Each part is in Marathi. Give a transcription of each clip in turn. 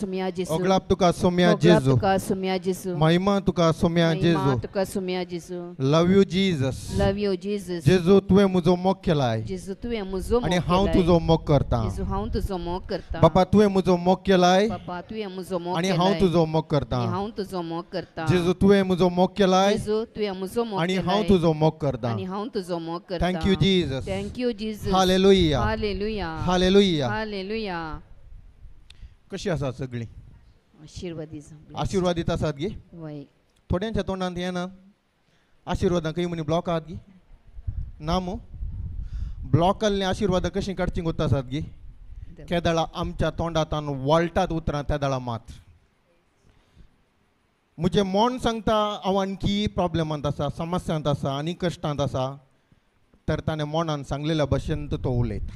सुम्या जेजू ओगलाप तुका सोम्या ओगलाप जेजू तुका सुम्या जेजू महिमा तुका सोम्या महिमा जेजू तुका सुम्या जेजू love you Jesus love you Jesus जेजू तुवें म्हजो मोग केलाय जेजू तुवें म्हजो आनी मोग हांव केलाय. तुजो मोग करता जेजू हांव तुजो मोग करता. बापा तुवें म्हजो मोग केलाय बापा तुवें म्हजो मोग आनी केलाय. हांव तुजो मोग करता आनी हांव तुजो मोग करता. जेजू तुवें म्हजो मोग केलाय जेजू तुवें म्हजो मोग आनी केलाय. हांव तुजो मोग करता आनी हांव तुजो मोग करता. Thank you Jesus thank you Jesus hallelujah hallelujah hallelujah hallelujah. कशी आसा सगळीं आशीर्वादी जावं. आशिर्वादीत आसात गी वय थोड्यांच्या तोंडांत येना आशिर्वादां खंय म्हणी ब्लॉक आहात गी ना मू ब्लॉक आसलें आशिर्वादां कशीं काडचीं गो आसात गी केदळा आमच्या तोंडांतान वळटात उतरां त्या दळा मात म्हजें मन सांगता हांव आणखी प्रॉब्लेमांत आसा समस्यांत आसा आनी कश्टांत आसा तर ताणें मनान सांगलेल्या भशेन तो उलयता.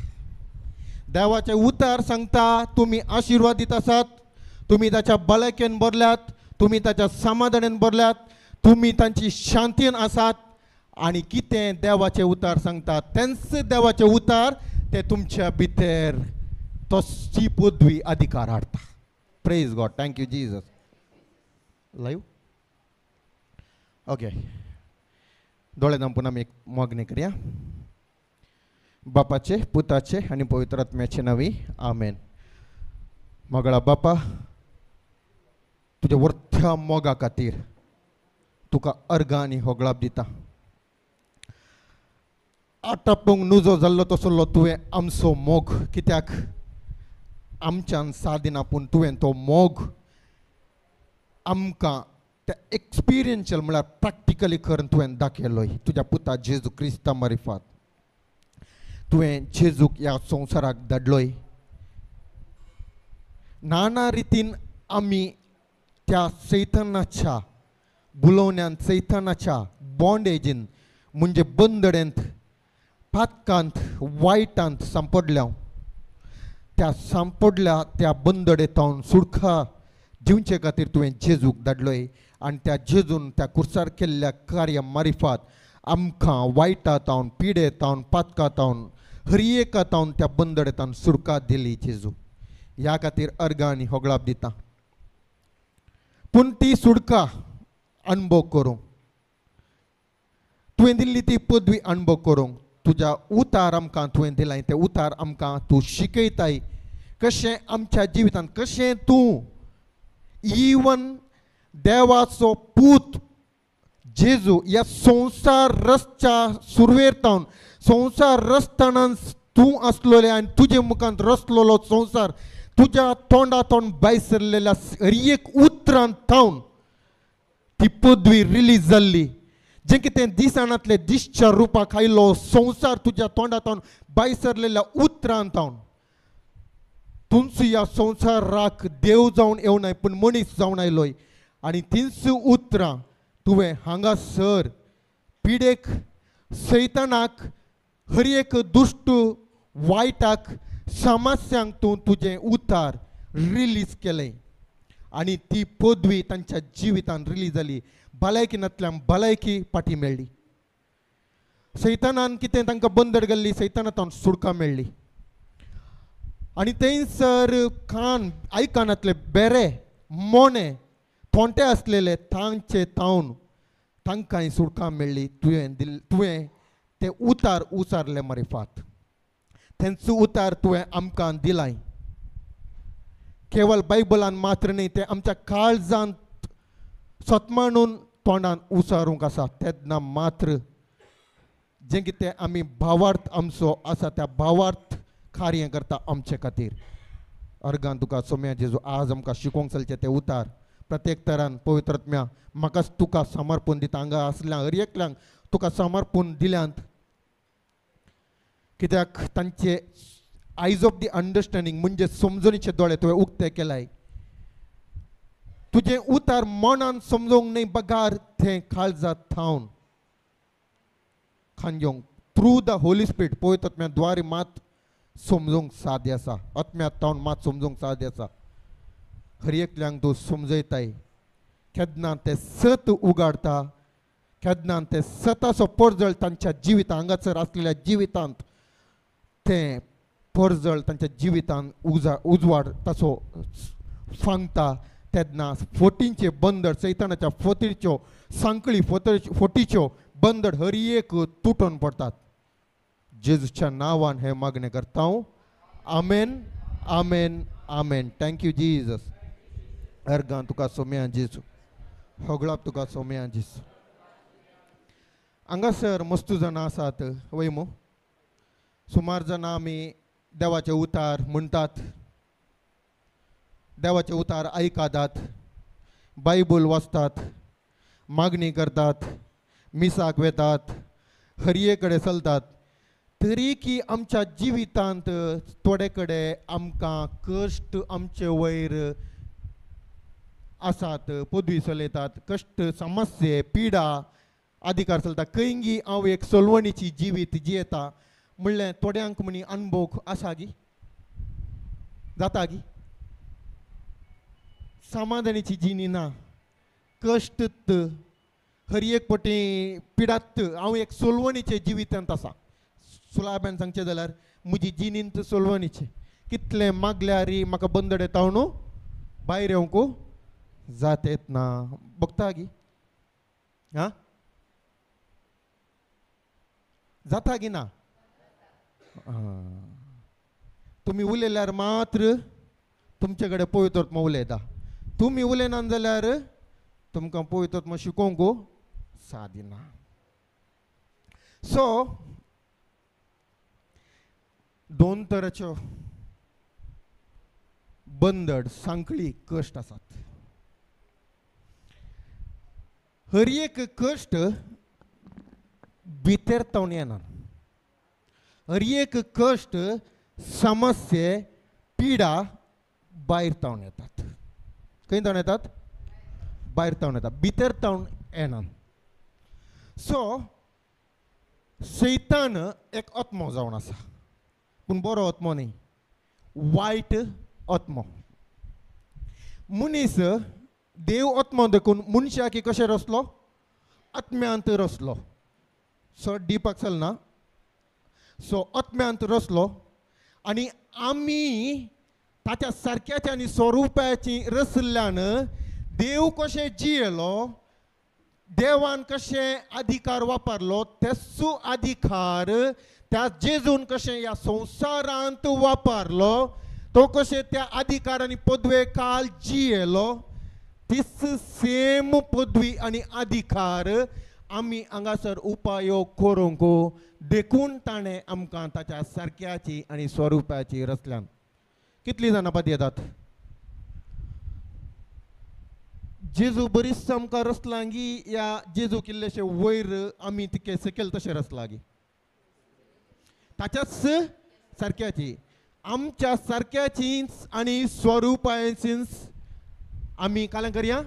देवाचें उतर सांगता तुमी आशिर्वादीत आसात, तुमी ताच्या भलायकेन भरल्यात, तुमी ताच्या समाधानान भरल्यात, तुमी तांची शांतीन आसात आनी कितें देवाचें उतर सांगता तेंच देवाचें उतर तें तुमच्या भितर तशी पदवी अधिकार हाडटा. Praise God thank you Jesus. Live okay दोळे दांपून आमी एक मोगणे करया. बापाचे पुताचे आनी पवित्र आत्म्याचे नांवी आमेन. मोगळा बापा तुज्या वर्थ्या मोगा खातीर तुका अर्गां आनी होगळाप दिता. आटापूंक नुजो जाल्लो तसलो तुवें आमचो मोग कित्याक आमच्यान सादिना पूण तुवें तो मोग आमकां त्या एक्सपिरियन्शियल म्हळ्यार प्रॅक्टिकली करून तुवें दाखयलोय तुज्या पुता जेजू क्रिस्ता मार्फत. तुवें जेजूक ह्या संवसाराक धाडलोय. नाना रितीन आमी त्या सैतानाच्या बुलोवण्यांत सैतानाच्या बॉन्डेजीन म्हणजे बंदडेंत पातकांत वायटांत सांपडल्या. त्या सांपडल्या त्या बंदडेतावन सुडका दिवचे खातीर तुवें जेजूक धाडलोय आनी त्या जेजून त्या कुर्सार केल्ल्या कार्या मार्फत आमकां वायटातावन पिडेतावन पातकातावन हर एकातावन त्या बंदडेतावन सुडका दिली जेजू. ह्या खातीर अर्गां आनी होगळाप दिता. पूण ती सुडका अणभव करूंक तुवें दिल्ली ती पदवी अणभव करूंक तुज्या उतार आमकां तुवें दिलाय. तें उतार आमकां तूं शिकयताय कशें आमच्या जिवितांत कशें तूं इवन देवाचो पूत जेजू ह्या संवसार रस्त्या सुरवेर तावन संवसार रस्तानान तूं आसलोलें आनी तुजे मुखांत रचलोलो संवसार तुज्या तोंडा तोंड भायर सरलेल्या हर एक उतरांत तावन ती पदवी रिलीज जाल्ली. जें कितें दिसानांतले दिसच्या रुपाक आयलो संवसार तुज्या तोंडांतावन भायर सरलेल्या उतरांत तावन तुमचो ह्या संवसाराक देव जावन येवनाय पूण मनीस जावन आयलोय आनी तींच उतरां तुवें हांगासर पिडेक सैतानाक हर एक दुश्ट वायटाक समस्यांक तूं तुजें उतार रिलीज केलें आनी ती पदवी तांच्या जिवितांत रिलीज जाली. भलायकीनांतल्यान भलायकी पाटी मेळ्ळी. सैतानान कितें तांकां बंदड घाल्ली सैतानांतावन सुडका मेळ्ळी आनी थंयसर कान आयकानांतले बेरे मोने थोंटे आसलेले तांचे तावन तांकांय सुडका मेळ्ळी. तुवें ते उतार उसारले मार्फत तेंचो उतार तुवें आमकां दिलाय. केवळ बायबलान मात्र न्ही ते आमच्या काळजांत सतमाणून तोंडान उसारूंक आसा. तेन्ना मात्र जें कितें आमी भावार्थ आमचो आसा त्या भावार्थ कार्य करता आमचे खातीर. अर्गां तुका सोम्या जेजू आज आमकां शिकोवंक चलचें तें उतार प्रत्येक तरान पवित्र आत्म्या म्हाका तुका समर्पण दिता. हांगा आसल्या हर एकल्यांक तुका समर्पण दिल्यांत कित्याक तांचे आयज ऑफ दी अंडरस्टँडींग म्हणजे समजणीचे दोळे तुवें उक्ते केलाय. तुजें उतार मनान समजोवंक न्ही बगार तें काळजांत थावन खांजोवंक थ्रू द होली स्पिरीट पवित्र आत्म्या द्वारे मात समजोवंक साध्य आसा. आत्म्यांत थावन मात समजोवंक साध्य आसा. हर एकल्यांक तूं समजयताय. केन्ना तें सत उगाडता केन्ना तें सताचो परजळ तांच्या जिवितांत हांगासर आसलेल्या जिवितांत तें परजळ तांच्या जिवितांत उजवाड ताचो सांगता तेन्ना फोटींचे बंदड सैतानाच्या फोटीच्यो सांकळी फोटीच्यो बंदड हर एक तुटून पडतात. जेजूच्या नांवान हे मागणें करता हांव. आमेन आमेन आमेन. Thank you Jesus. अर्गां तुका सोम्या जेजू. होगळाप तुका सोम्या जेजू. हांगासर मस्तू जाणां आसात वय मो. सुमार जाणां आमी देवाचे उतार म्हणटात, देवाचे उतार आयकातात, बायबल वाचतात, मागणी करतात, मिसाक वेतात, हरये कडेन चलतात. तरी की आमच्या जिवितांत थोडे कडेन आमकां कश्ट आमचे वयर आसात, पदवी चलयतात, कश्ट समस्ये पिडा अधिकार चलता. खंयगी हांव एक सोलवणीची जिवीत जियेता म्हणलें थोड्यांक म्हणी अनुभव आसा गी, जाता गी. समाधानाची जिणी ना, कश्ट हर एक पटी पिडात. हांव एक सोलवणीचे जिवितांत आसा. सुलाब्यान सांगचें जाल्यार म्हजी जिणींत सोलवणीचे. कितले मागल्यार म्हाका बंदड येता न्हू, भायर येवंक जात येत ना. बघता गी हां, जाता गी ना. तुमी उलयल्यार मात्र तुमचे कडेन पवित्र उलयता. तुमी उलयना जाल्यार तुमकां पवित्र शिकोवंक सादिना. सो दोन तरेच्यो बंदड सांकळी कश्ट आसात. हर एक कश्ट भितर तावन येना. हर एक कश्ट समस्ये पिडा भायर तावन येतात. खंय तावन येतात? भायर तावन येतात, भितर तावन येना. सो सैतान एक आत्मो जावन आसा, पूण बरो आत्मो न्ही, वायट आत्मो. मनीस देव आत्मो देखून मनशाक कशें रचलो? आत्म्यांत रचलो. सो डिपाक चलना. सो आत्म्यांत रचलो आनी आमी ताच्या सारक्याच्या आनी स्वरुपाची रचल्ल्यान देव कशें जियेलो, देवान कशें अधिकार वापरलो, तेचो अधिकार त्या जेजून कशें ह्या संवसारांत वापरलो, तो कशें त्या अधिकारांनी पदवे काल जियेलो, तीच सेम पदवी आनी अधिकार आमी हांगासर उपयोग करूंक देखून ताणें आमकां ताच्या सारक्याची आनी स्वरुपाची रचल्यान. कितलीं जाणां पद येतात? जेजू बरीच आमकां रचलां गी, या जेजू किल्लेशे वयर आमी तिके सकयल तशें रचलां गी? ताच्याच सारक्याची, आमच्या सारक्याचीच आनी स्वरुपाचीच आमी कालें करया,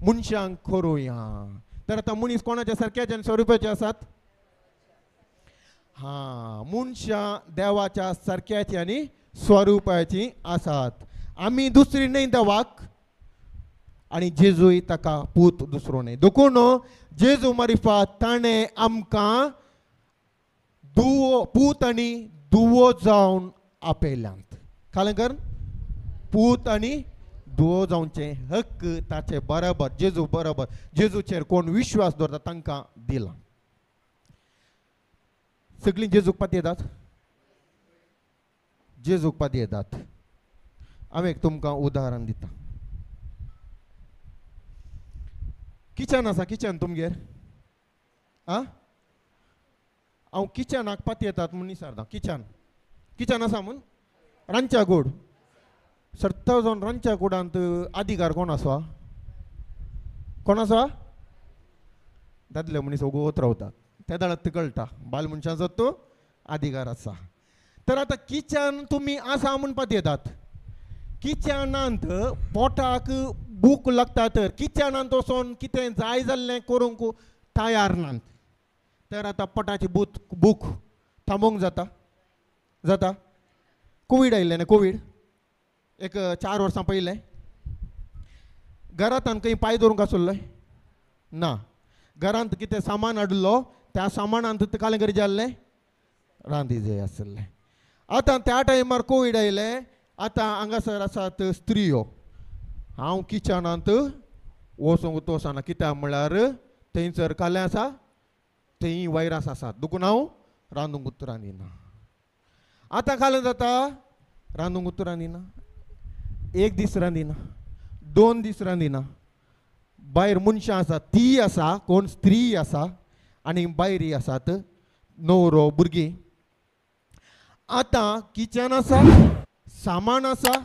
मनशांक करुया. तर आतां मनीस कोणाच्या सारक्याचे आनी स्वरुपाचे आसात? हां, मनशां देवाच्या सारक्याची आनी स्वरुपाची आसात. आमी दुसरी न्हय देवाक, आनी जेजूय ताका पूत दुसरो न्हय. देखून जेजू मारिफात ताणें आमकां पूत आनी दुवो जावन आपयल्यांत. कालें कर, पूत आनी दुवो जावचे हक्क ताचे बरोबर जेजू बरोबर जेजूचेर कोण विश्वास दवरता तांकां दिला. सगळीं जेजूक पाती येतात, जेजूक पाती येतात. हांव एक तुमकां उदाहरण दिता. किचन आसा, किचन तुमगेर? आं, हांव किचनाक पाती येतात म्हूण विचारता. किचन किचन आसा म्हूण रांदच्या कूड. सर्ता जावन रांदच्या कुडांत अधिकार कोण आसा? कोण आसा? दादले मनीस ओगोत रावतात. त्या दाळात ते कळटा बाल मनशाचो तो अधिकार आसा. तर आतां किचन तुमी आसा म्हूण पाती येतात. किचनांत पोटाक भूक लागता, तर किचनांत वचोन कितें जाय जाल्लें करूंक तयार नात. तर आतां पोटाची भूक थांबोवंक जाता? जाता? कोवीड आयिल्लें न्ही, कोवीड एक 4 वर्सां पयलें. घरांत खंय पांय दवरूंक आसलो ना. घरांत कितें सामान हाडलो, त्या सामानांत कालें करी जाल्लें रांदी जाय आसलें. आतां त्या टायमार कोवीड आयलें. आतां हांगासर आसात स्त्रियो. हांव किचनांत वचोंक तोसाना कित्याक म्हळ्यार थंयसर कालें आसा थंय वायरस आसात देखून हांव रांदूंक उतरां दिना. आतां कालें जाता रांदूंक उतरां दिना, एक दीस रांदिना, 2 दीस रांदिना. भायर मनशां आसात ती आसा कोण स्त्री आसा आनी बायरी आसात न्हवरो भुरगीं. आतां किचन आसा, सामान आसा,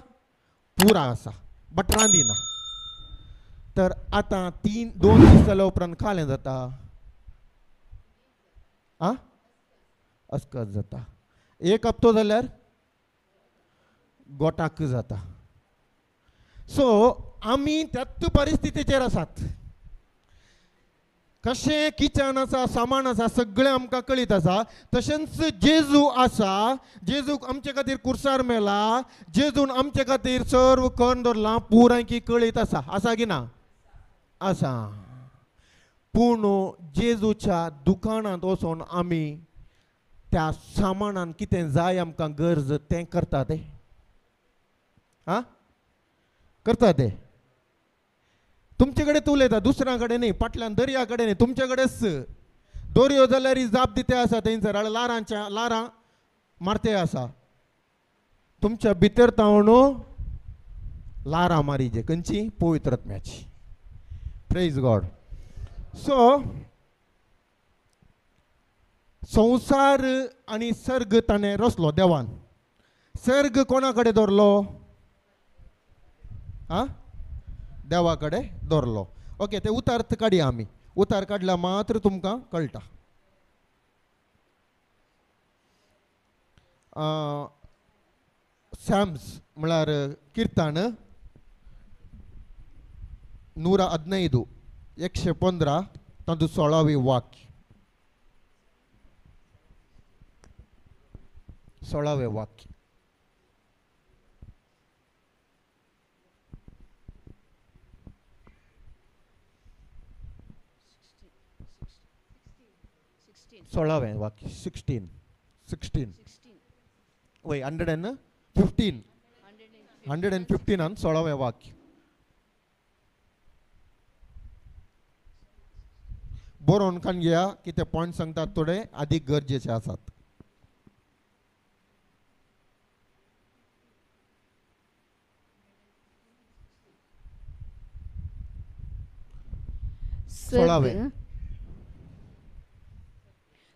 पुरा आसा, बट रांदिना. तर आतां 2 दीस जाल्या उपरांत कालें जाता आं अस्कत जाता. 1 हप्तो जाल्यार गोटाक जाता. सो आमी त्याच परिस्थितीचेर आसात. कशें किचन आसा, सामान आसा, सगळें आमकां कळीत आसा. तशेंच जेजू आसा, जेजूक आमचे खातीर कुर्सार मेला, जेजून आमचे खातीर सर्व करून दवरलां, पुराय कळीत आसा. आसा की ना? आसा. पूण जेजूच्या दुकानांत वचून आमी त्या सामानान कितें जाय आमकां गरज तें करता ते आं करता ते. तुमचे कडेन उलयता दुसऱ्या कडेन न्ही, फाटल्यान दर्या कडेन न्ही, तुमचे कडेच दर्यो जाल्यार जाप दिते आसा थंयसर लारां मारते आसा. तुमच्या भितर तावणू लारां मारीचे खंयची? पवित्र आत्म्याची. Praise God. सो संसार आनी सर्ग ताणें रचलो देवान. सर्ग कोणा कडेन दवरलो? आं देवा कडेन दवरलो. ओके, ते उतार काडया आमी. उतार काडल्यार मात्र तुमकां कळटा. सॅम्स म्हळ्यार किर्तन 115 115 तातूंत 16वें वाक्य. 16वें वाक्य. सोळावें वाक्य 16 वय 115 115 16वें वाक्य. बरोवन कान घेया की ते पॉयंट सांगतात थोडे अधिक गरजेचे आसात.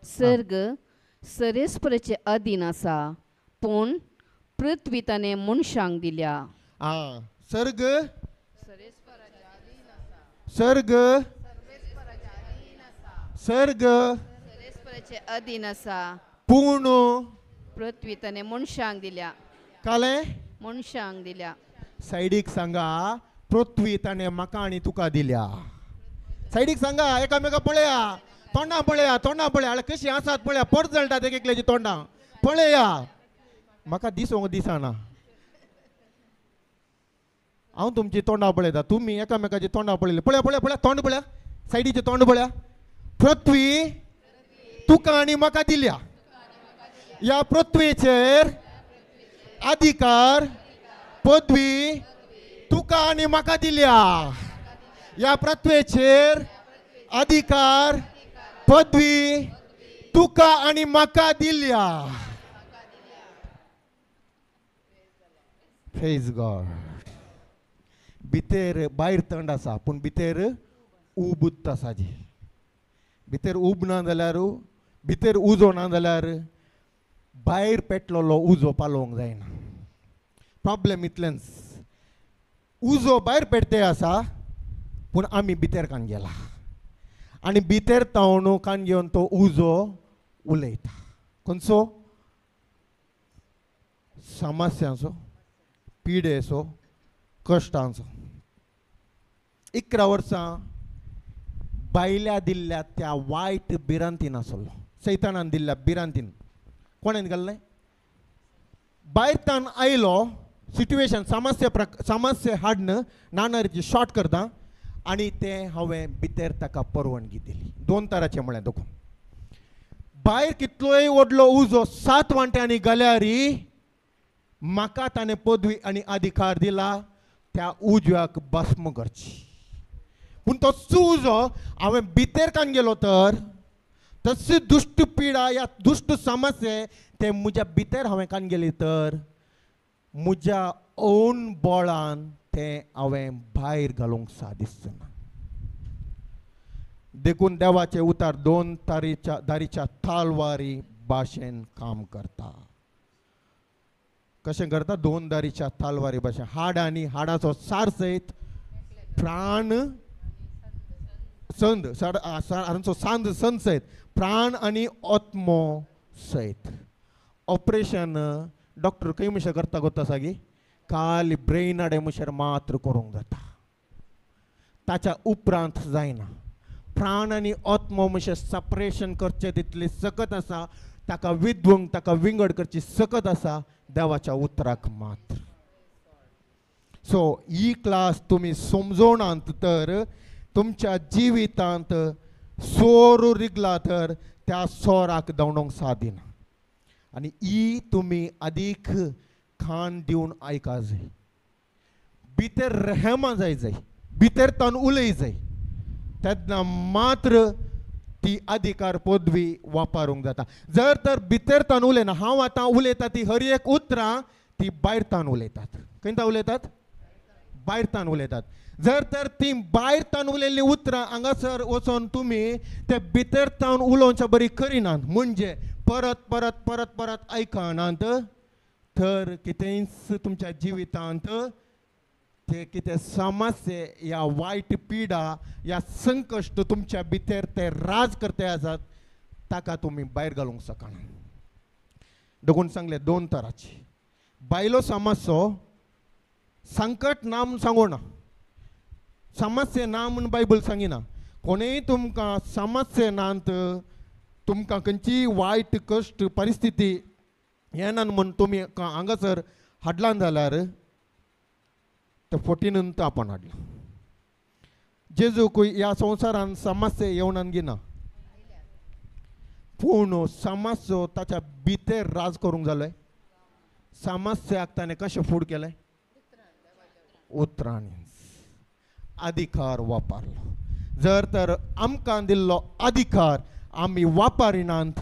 सर्ग सरेस्पराचे अधीन आसा पूण पृथ्वी ताणें मनशांक दिल्या. सर्ग सरेस्पराचे अधीन आसा पूण पृथ्वी ताणें मनशांक दिल्या. काले मनशांक दिल्या. सायडीक सांगा पृथ्वी ताणें म्हाका आनी तुका दिल्या. सायडीक सांगा, एकामेका पळया, तोंडां पळया कशी आसात पळया, परत जळटात एक एकल्याची तोंडां पळया. म्हाका दिसूंक दिसना. हांव तुमची तोंडां पळयता, तुमी एकामेकाची तोंडां पळयली. पळया तोंड पळया, सायडीचे तोंड पळया. पृथ्वी तुका आनी म्हाका दिल्या. ह्या पृथ्वीचेर अधिकार पदवी तुका आनी म्हाका दिल्या. ह्या पृथ्वीचेर अधिकार पदवी तुका आनी म्हाका दिल्या. Praise God. भितर भायर थंड आसा पूण भितर उब आसा. जी भितर उब ना जाल्यार, भितर उजो ना जाल्यार भायर पेटलेलो उजो पालोवंक जायना. प्रॉब्लेम इतलेंच. उजो भायर पेटते आसा पूण आमी भितर कान गेला आनी भितर तावणू कान घेवन तो उजो उलयता. खंयचो? समस्यांचो, पिडेचो, कश्टांचो. 11 वर्सां बायल्या दिल्ल्या त्या वायट भिरांतीन आसलो. सैतानान दिल्ल्या भिरांतीन कोणेन घाल्लें? भायर आयलो सिट्युएशन, समस्या हाडन नानारीची शॉर्ट करता आनी ते हांवें भितर ताका परवानगी दिली. 2 तरांचें म्हळें देखून. भायर कितलोय व्हडलो उजो 7 वांट्यांनी घाल्यारी म्हाका ताणें पदवी आनी अधिकार दिला त्या उजव्याक भस्म करची. पूण तो चूजो हांवें भितर कान गेलो तर तशी दुश्ट पिडा या दुश्ट समस्ये ते म्हज्या भितर हांवें कान गेली तर म्हज्या ओन बळान ते हांवें भायर घालूंक सादिसना. देखून देवाचे उतार दोन दारीच्या तालवारी भाशेन काम करता. कशें करता? दोन दारीच्या तालवारी भाशेन. हाड आनी हाडाचो सार सयत प्राण संद हाडांचो सांद संद सयत प्राण आनी आत्मो सयत. ऑपरेशन डॉक्टर खंय म्हणशें करता गोता सागी? खाली ब्रेन आडे म्हणशें मात्र करूंक जाता. ताच्या उपरांत जायना. प्राण आनी आत्मो म्हणशें सपरेशन करचें तितली सकत आसा. ताका विद्वंक ताका विंगड करची सकत आसा देवाच्या उतराक मात्र. सो ही क्लास तुमी समजोनांत तर तुमच्या जिवितांत सोर रिगला तर त्या सोराक दवडोंक सादिना. आनी ही तुमी अदीक खाण दिवन आयका जाय. भितर रेहमा जाय जाय. भितर तान उलय जाय. तेन्ना मात्र ती अधिकार पदवी वापरूंक जाता. जर तर भितर तान उलयना, हांव आतां उलयता ती हर एक उतरां ती भायर तान उलयतात. खंय उलयतात? भायर तान उलयतात. जर तर ती भायर तान उलयल्ली उतरां हांगासर वचोन तुमी ते भितर तान उलोवच्या बरी करिनात म्हणजे परत परत परत परत आयकनात तर कितेंच तुमच्या जिवितांत ते कितें समस्ये या वायट पिडा या संकश्ट तुमच्या भितर ते राज करते आसात ताका तुमी भायर घालूंक शकना. देखून सांगले दोन तरांची. बायलो समस्यो संकट ना म्हूण सांगोना. समस्ये ना म्हूण बायबल सांगिना. कोणेय तुमकां समस्ये नात तुमकां खंयची वायट कश्ट परिस्थिती येना म्हूण तुमी हांगासर हाडलां जाल्यार ते फटीनंत आपण हाडला. जेजूक ह्या संवसारान समस्या येवनान गिना पूण समस्यो ताच्या भितर राज करूंक जालोय. समस्याक ताणें कशें फूड केलें? उतरांनी अधिकार वापरलो. जर तर आमकां दिल्लो अधिकार आमी वापरिनात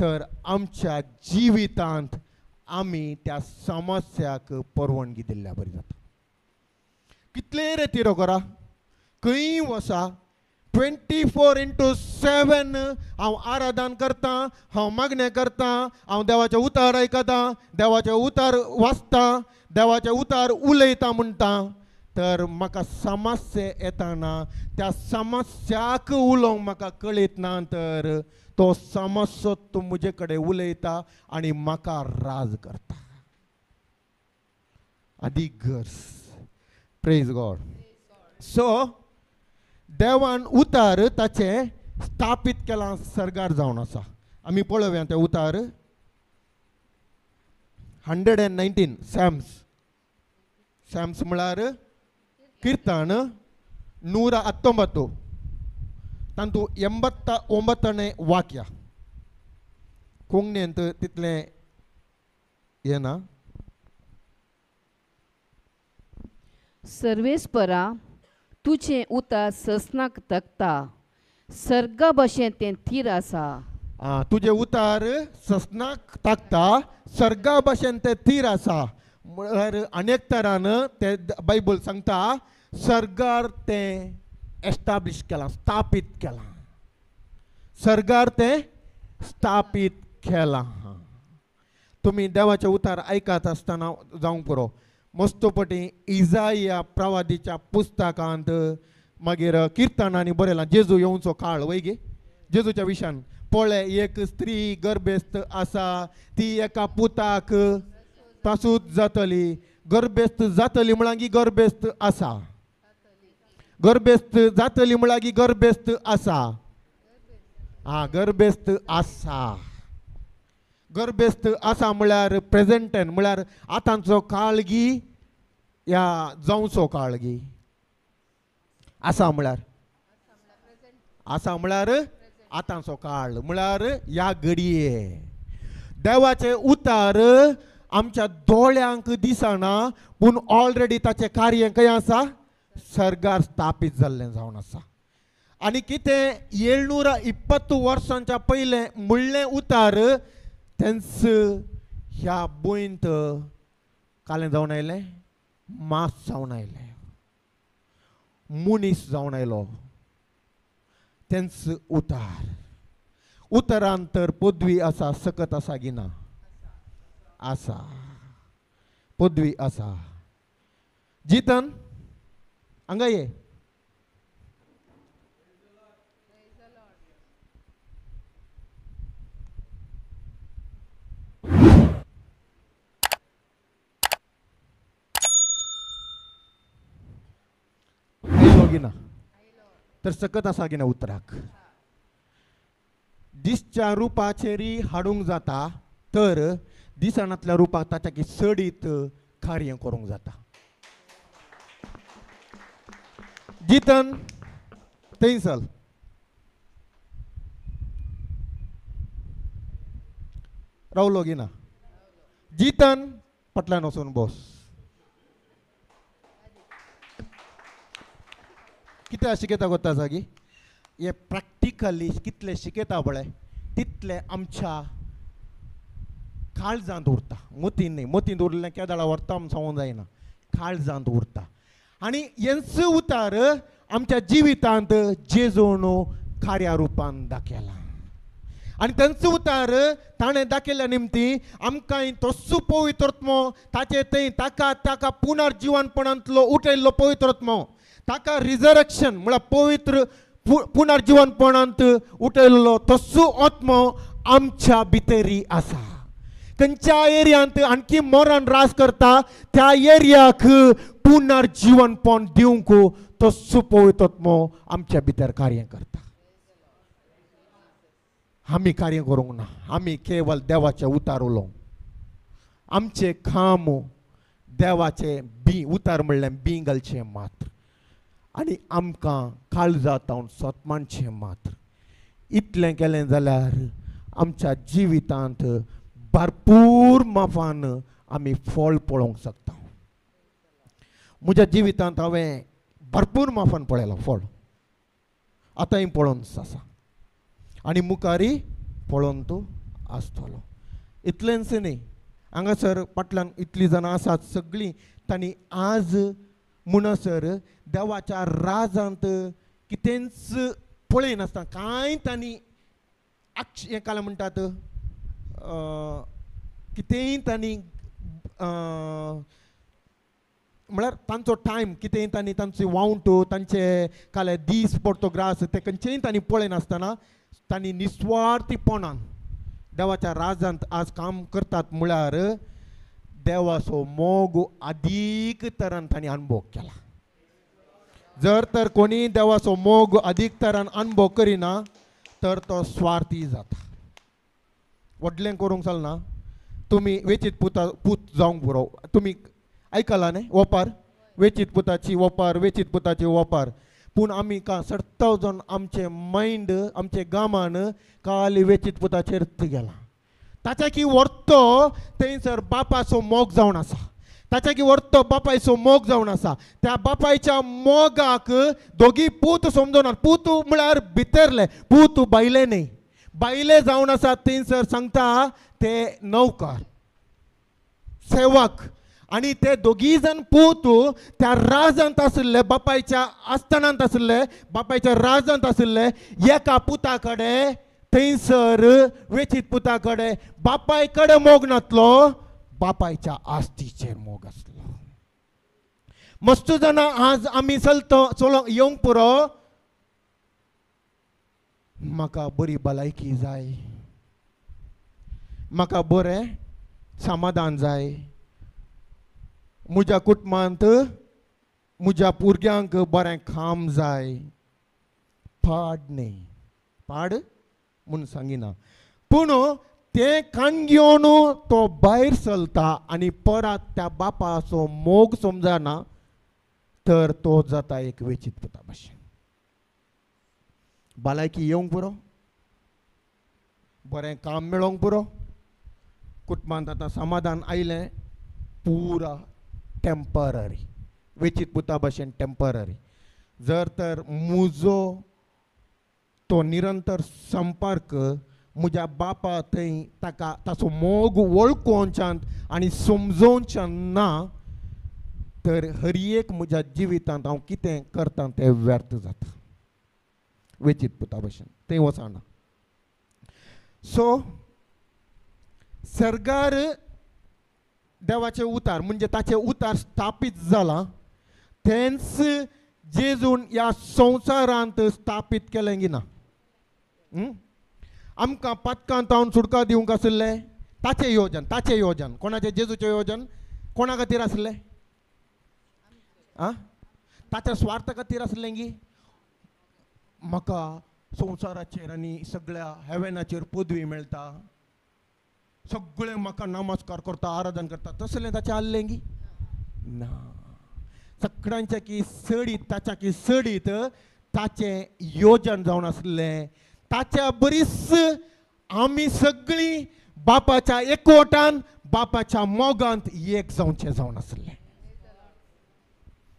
तर आमच्या जिवितांत आमी त्या समस्याक परवानगी दिल्ल्या बरी जाता. कितले रे तिरो करा खंय वसा 24/7 हांव आराधन करता, हांव मागणें करता, हांव देवाचे उतार आयकता, देवाचे उतार वाचता, देवाचे उतार उलयता म्हणटा तर म्हाका समस्या येताना त्या समस्याक उलोवंक म्हाका कळीत ना तर तो समस्या तूं म्हजे कडेन उलयता आनी म्हाका राज करता. अधिक गरज. Praise God. सो देवान उतार ताचे स्थापीत केला सरकार जावन आसा. आमी पळोवया ते उतार 119 सॅम्स म्हळ्यार कीर्तन 119 तातूं 89ನೇ वाक्य. कोंकणींत तितलें येना. सर्वेस्परा तुझे उतार ससनाक तकता सर्गा भशेन तें थीर आसा. तुझे उतार ससनाक ताकता सर्गा भशेन ते थीर आसा. म्हळ्यार अनेक तरान ते बायबल सांगता सर्गार ते एस्टाब्लिश केला, स्थापीत केला. सर्गार ते स्थापीत केला. तुम्ही देवाचे उतार आयकत आसतना जावंक पुरो मस्तपटी इजाया प्रवादीच्या पुस्तकांत मागीर कीर्तनांनी बरयलां जेजू येवचो काळ वय गे जेजूच्या विशयान. पळय एक स्त्री गर्भेस्त आसा ती एका पुताक पासूत जातली. गर्भेस्त जातली म्हळ्यार की गर्भेस्त आसा. गर्भेस्त जातली म्हळ्यार की गर्भेस्त आसा. गर्भेस्त आसा. गर्भेस्त आसा म्हळ्यार प्रेझेंट टेन म्हळ्यार आतांचो काळ गी या जावचो काळ गी. आसा म्हळ्यार आतांचो काळ म्हळ्यार ह्या घडये. देवाचे उतार आमच्या दोळ्यांक दिसना पूण ऑलरेडी ताचें कार्य खंय आसा सर्गार स्थापीत जाल्लें जावन आसा. आनी कितें 720 वर्सांच्या पयलें म्हणलें उतार तेंच ह्या बोयंत कालें जावन आयलें, मास जावन आयलें, मुनीस जावन आयलो. तेंच उतार. उतरांत तर पदवी आसा, सकत आसा की ना? आसा, पदवी आसा. जितन हांगा ये. ना तर सकत आसा की ना उतराक? दिसच्या रुपाचेरी हाडूंक जाता तर दिसणांतल्या रुपाक ताच्या की सडीत कार्य करूंक जाता. जितन थंय चल. रावलो की ना? जितन फाटल्यान वचून बस. कितें शिकयता कोता जागी हे प्रॅक्टिकली कितले शिकयता पळय तितले आमच्या काळजांत उरता. मोतीन न्ही, मोतीन उरलें केदाळा व्हरता आमी सांगूंक जायना, काळजांत उरता. आनी हेंच उतार आमच्या जिवितांत जेजून कार्यारुपान दाखयला. आनी तेंच उतार ताणें दाखयल्या निमती आमकां तस्सो पवित्रत्मो ताचे थंय ताका ताका पुनर्जीवनपणांतलो उठयल्लो पवित्रत्मो, ताका रिजरक्शन म्हळ्यार पवित्र पुनर्जीवनपणांत उठयल्लो तस्सो आत्मो आमच्या भितरी आसा. खंयच्या एरियांत आणखी मरण रास करता त्या एरियाक पुनर्जीवनपण दिवंक तस्सो पवित्रत्मो आमच्या भितर कार्य करता. आमी कार्य करूंक ना, आमी केवळ देवाचे उतार उलोवंक. आमचे काम देवाचे बी उतार म्हणल्यार बी घालचें मात्र, आनी आमकां काळजांत सतमानचें मात्र. इतलें केलें जाल्यार आमच्या जिवितांत भरपूर माफान आमी फळ पळोवंक शकता. म्हज्या जिवितांत हांवें भरपूर माफान पळयलां फळ, आतांय पळोवन आसा आनी मुखारी पळोवन तूं आसतलो. इतलेंच न्ही, हांगासर फाटल्यान इतलीं जाणां आसात सगळीं तांणी आज म्हणसर देवाच्या राजांत कितेंच पळयनासतना कांय तांणी हें काल म्हणटात कितेंय तांणी म्हळ्यार तांचो टायम कितेंय तांणी तांचे वावंट तांचे काले दीस फोटोग्राफ्स ते खंयचेय तांणी पळयनासतना तांणी निस्वार्थीपणान देवाच्या राजांत आज काम करतात. म्हळ्यार देवाचो मोग अदीक तरान तांणी अनुभव केला. जर तर कोणी देवाचो मोग अदीक तरान अनुभव करिना तर तो स्वार्थी जाता. व्हडलें करूंक चलना. तुमी वेचीत पूत जावंक पुरो. तुमी आयकलां न्ही वोपार, वेचीत पुताची वोपार, वेचीत पुताची वोपार. पूण आमी का सट्टा वचोन आमचे मायंड आमचे गामान काल वेचीत पुताचेर गेला. ताच्या की व्हरतो थंयसर बापाचो मोग जावन आसा. ताच्या की व्हरतो बापायचो मोग जावन आसा. त्या बापायच्या मोगाक दोगी पूत समजोनात. पूत म्हळ्यार भितरले, पूत बायले न्ही, बायले जावन आसा. थंयसर सांगता ते नौकर सेवक आनी ते दोगी जण पूत त्या राजांत आशिल्ले, बापायच्या आस्थानांत आशिल्ले, बापायच्या राजांत आशिल्ले. एका पुता कडेन थंयसर वेचीत पुता कडेन बापाय कडेन मोग नासलो, बापायच्या आस्तीचेर मोग आसलो. मस्त जाणां आज आमी चलो येवंक पुरो. म्हाका बरी भलायकी जाय, म्हाका बरें समाधान जाय, म्हज्या कुटुंबांत म्हज्या भुरग्यांक बरें काम जाय. पाड न्ही, पाड म्हूण सांगिना. पूण तें काण घेवन तो भायर सरता आनी परत त्या बापाचो मोग समजना तर तो जाता एक वेचीत पुता भाशेन. भलायकी येवंक पुरो, बरें काम मेळोवंक पुरो, कुटुंबांत आतां समाधान आयलें पुरा टेम्पररी, वेचीत पुता भशेन टेम्पररी. जर तर म्हजो तो निरंतर संपर्क म्हज्या बापा थंय ताका ताचो मोग वळखोवच्यान आनी समजोवच्यान ना, तर हर एक म्हज्या जिवितांत हांव कितें करतां तें व्यर्थ जाता, वेचीत पुता भशेन थंय वचना. सो सर्गार देवाचे उतार म्हणजे ताचे उतार स्थापीत जाला, तेंच जेजून ह्या संवसारांत स्थापीत केलें गिना. आमकां पथकांत सुटका दिवंक आसलें ताचें योजन कोणाचें जेजूचें योजन कोणा खातीर आसलें? ताच्या स्वार्था खातीर आसलें गी. म्हाका संवसाराचेर आनी सगळ्या हेवेनाचेर पदवी मेळटा, सगळे म्हाका नमस्कार करता, आराधन करता, तसलें ताचें आसलें गी ना. सगळ्यांच्या की सडीत ताच्या की सडीत ताचें योजन जावन आसलें. ताच्या बरीच आमी सगळीं बापाच्या एकवटान बापाच्या मोगांत एक जावचें जावन आसलें.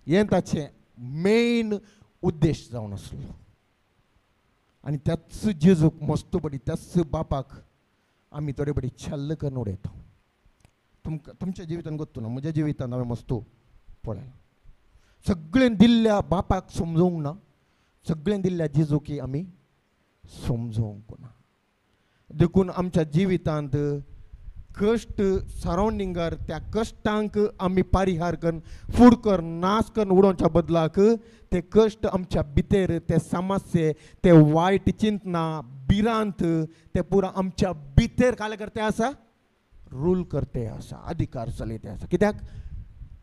हें ताचें मेन उद्देश जावन आसलो. आनी त्याच जेजूक मस्त बडी त्याच बापाक आमी थोडे बडी छल्ल करून उडयता. तुमच्या जिवितान गोत्तू ना, म्हज्या जिवितान हांवें मस्तो पळयलां. सगळें दिल्ल्या बापाक समजोवंक ना, सगळें दिल्ल्या जेजूकी आमी समजोवंक ना. देखून आमच्या जिवितांत कश्ट सरावंडिंगार त्या कश्टांक आमी परिहार करून फूड कर नाश करून उडोवच्या बदलाक ते कश्ट आमच्या भितर ते समस्ये ते वायट चिंतना भिरांत ते पुरा आमच्या भितर काय करते आसा, रूल करते आसा, अधिकार चलयते आसा. कित्याक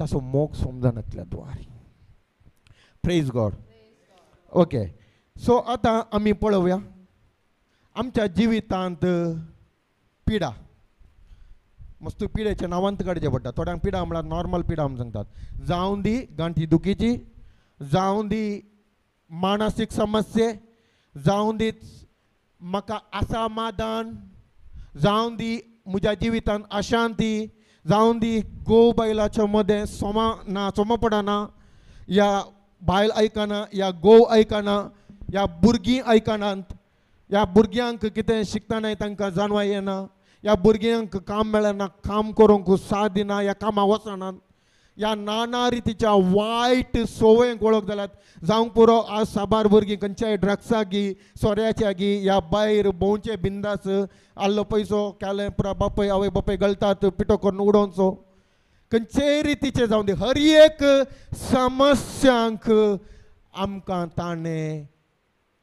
ताचो मोग समजनातल्या द्वारे. Praise God. ओके, सो आतां आमी पळोवया आमच्या जिवितांत पिडा. मस्त पिडेच्या नांवांत काडचे पडटा. थोड्यांक पिडा म्हळ्यार नॉर्मल पिडा आमी सांगतात. जावं दी गांठी दुखीची, जावं दी मानसीक समस्ये, जावं दी म्हाका असमाधान, जावं दी म्हज्या जिवितांत अशांती, जावं दी गोव बायलाच्या मदें सोमपडना, या बायल आयकना, या गोव आयकना, या भुरगीं आयकनात, या भुरग्यांक कितें शिकतना तांकां जाणवा येना, या भुरग्यांक काम मेळना, काम करूंक साथ दिना, ह्या कामां वचनात, ह्या नाना रितीच्या वायट सवयेंक वळख जाल्यात. जावंक पुरो आज साबार भुरगीं खंयच्याय ड्रग्साक गी, सोऱ्याच्या गी, ह्या भायर भोंवचे बिंदास, आल्लो पयसो केलें पुरा बापय आवय बापय घालतात पिठो करून उडोवचो, खंयचेय रितीचे जावं दी. हर एक समस्यांक आमकां ताणें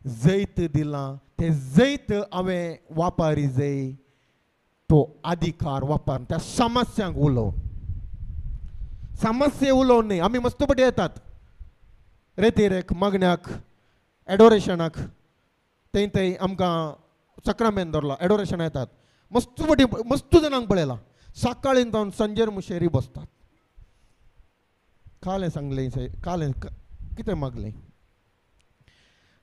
जैत दिलां. तें जैत हांवें वापरी जाय, तो अधिकार वापरून त्या समस्यांक उलोवन. समस्ये उलोवन न्ही. आमी मस्त पटी येतात रेतीरेक, मगण्याक, एडोरेशनाक, थंय आमकां सक्रामेंत धरला एडोरेशन येतात. मस्त जाणांक पळयलां सकाळीं जावन संजेर मुशेरी बसतात. कालें सांगलें, कालें कितें मागलें?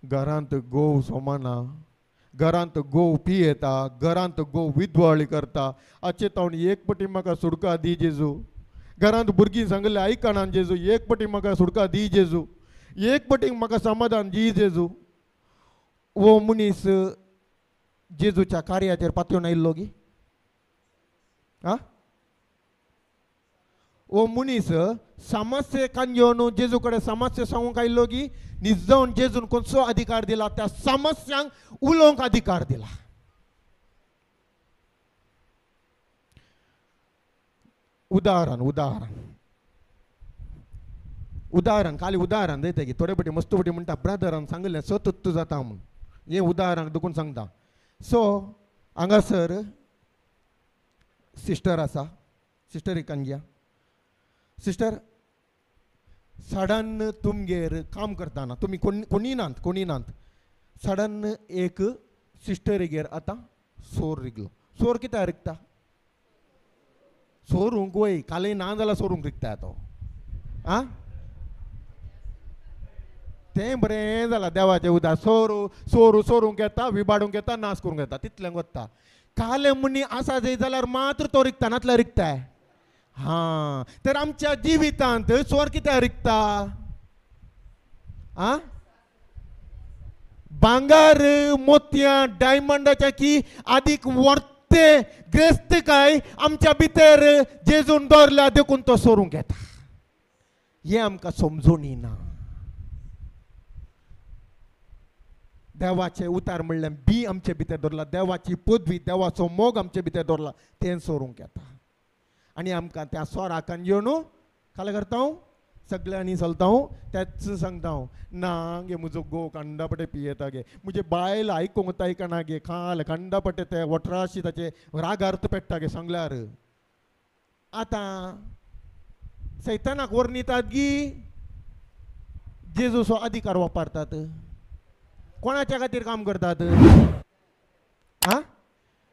घरांत गोव सोमाना, घरांत गोव पियेता, घरांत गोव विधवाळी करता. हाचे तावन एक पटी म्हाका सुडका दी जेजू. घरांत भुरगीं सांगलें आयकना जेजू, एक पटी म्हाका सुडका दी जेजू, एक पटी म्हाका समाधान दी जेजू. वो मनीस जेजूच्या कार्याचेर पातळून आयिल्लो गी. वो मनीस समस्येकान घेवन जेजू कडेन समस्या सांगूंक आयिल्लो गी. निजावन जेजून खंयचो अधिकार दिला? त्या समस्यांक उलोवंक अधिकार दिला. उदाहरण खाली उदाहरण दिता की थोडे पटी मस्त पटी म्हणटा ब्रदरान सांगलें सतत जाता म्हूण. हें उदाहरण देखून सांगता. सो हांगासर सिस्टर आसा, सिस्टर एकान घया. सिस्टर, सडन तुमगेर काम करतना तुमी कोणी नात, सडन एक सिस्टरीगेर आतां सोर रिगलो. सोर कित्याक रिगता? सोरूंक वय, कालय ना जाल्यार सोरूंक रिगता तो. तें बरें जालां देवाचें उदार. सोरूंक येता, विबाडूंक येता, नाश करूंक येता, तितलें वता. काले मनी असा जाय जाल्यार मात्र तो रिकता नातला रिकताय. हा तर आमच्या जिवितांत स्वर्ग कित्याक रिकता? आ भांगार मोतयां डायमंडाच्या की अधिक वर्ते ग्रेस्त काय आमच्या भितर जेजून दवरला देखून तो सोडूंक येता. हे आमकां समजून येना. देवाचे उतार म्हणल्यार बी आमचे भितर दवरला, देवाची पदवी देवाचो मोग आमचे भितर दवरला तें सोडूंक येता. आनी आमकां त्या स्वराकान येवन काल करता हांव सगळ्यांनी चलता हांव तेच सांगता हांव ना गे म्हजो गो कांडापटे पियेता गे, म्हजे बायल आयकूंक आयकना गे, खाल कांडापटे ते वट्राशी ताचे राग अर्थ पेट्टा गे सांगल्यार. आतां सैतानाक वर्णितात गी जेजूचो अधिकार वापरतात. कोणाच्या खातीर काम करतात? आ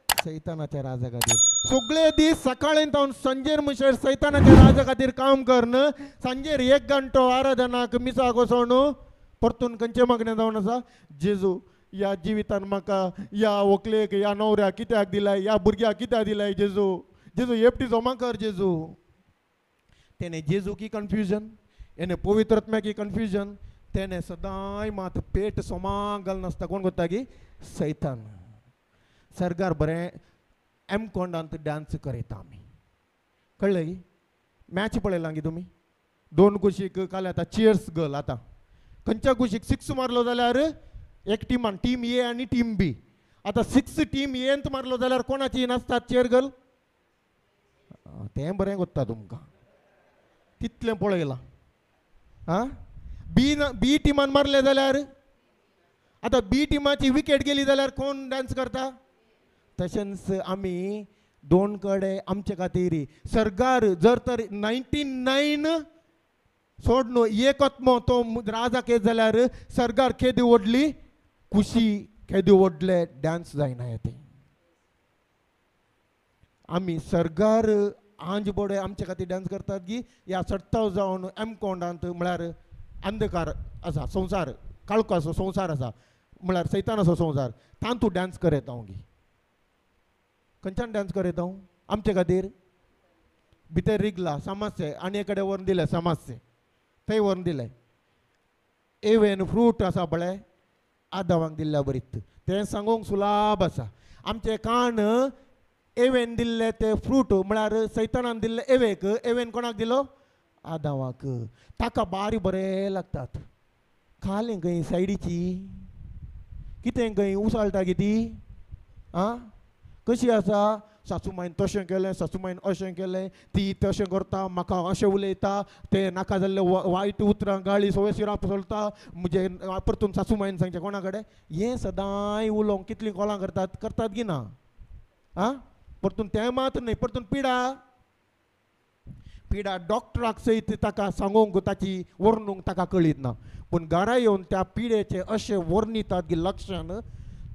सैतानाच्या राजा खातीर. सगळे दीस सकाळीं जावन सांजेर म्हणसर सैतानाच्या राजा खातीर काम करन, सांजेर 1 घंटो आराधनाक मिसाक वचोन परतून खंयचे मागणे जावन आसा? जेजू ह्या जिवितान म्हाका ह्या व्हंकलेक ह्या न्हवऱ्याक कित्याक दिलाय, ह्या भुरग्याक कित्याक दिलाय जेजू, जेजू हेपटी जमा कर जेजू. तेणे जेजू की कन्फ्युजन, हेणे पवित्र आत्म्या की कन्फ्युजन, तेणे सदांय मात पेट सोमाक घाल नासता. कोण करता की? सैतान. सरगार बरें एमकोंडांत डान्स करयता आमी. कळ्ळें की? मॅच पळयलां की तुमी? 2 कुशीक काल आतां चियर्स गर्ल आतां खंयच्या कुशीक 6 मारलो जाल्यार एक टिमान टीम ए आनी टीम बी. आतां 6 टीम एंत मारलो जाल्यार कोणाची नासतात चियर गर्ल? तें बरें कोत्ता तुमकां. तितलें पळयलां. आं बी टिमान मारले जाल्यार आतां बी टिमाची विकेट गेली जाल्यार कोण डान्स करता? तशेंच आमी 2 कडे आमचे खातीर सरगार जर तर 99 सोड न्हू एकत्म तो राजा खेद जाल्यार सरगार खेदी ओडली खुशी खेदी ओडले डान्स जायना येते. आमी सरगार आंज बडे आमचे खातीर डान्स करतात की ह्या सट्टाव जावन एमकोंडांत म्हळ्यार अंधकार आसा संवसार काळोखाचो संवसार आसा म्हळ्यार सैतानाचो संवसार तातूंत तूं डान्स करयता हांव गी. खंयच्यान डान्स करयता हांव? आमचे खातीर भितर रिगला समाजचे आनी एक कडेन व्हरून दिले समाजचे थंय व्हरून दिले. एवेन फ्रूट आसा पळय आदावांक दिल्ल्या बरीत तें सांगूंक सुलाभ आसा. आमचे कान एवेन दिल्ले ते फ्रूट म्हळ्यार सैतानान दिल्ले एवेक, एवेन कोणाक दिलो? आदावाक. ताका बारी बरें लागतात. खालें खंय सायडीची कितें खंय उसाळटा गी ती? आं कशी आसा? सासूमायन तशें केलें, सासूमायन अशें केलें, ती तशें करता, म्हाका अशें उलयता, ते नाका जाल्ले वायट उतरां गाळी सवय सिराप चलता, म्हणजे परतून सासूमायन सांगचें कोणा कडेन? हें सदांय उलोवंक कितलीं कॉलां करतात गी ना? आं परतून तें मात न्हय, परतून पिडा डॉक्टराक सयत ताका सांगूंक ताची वर्णूंक ताका कळीत ना. पूण घरा येवन त्या पिडेचे अशें वर्णितात की लक्षण,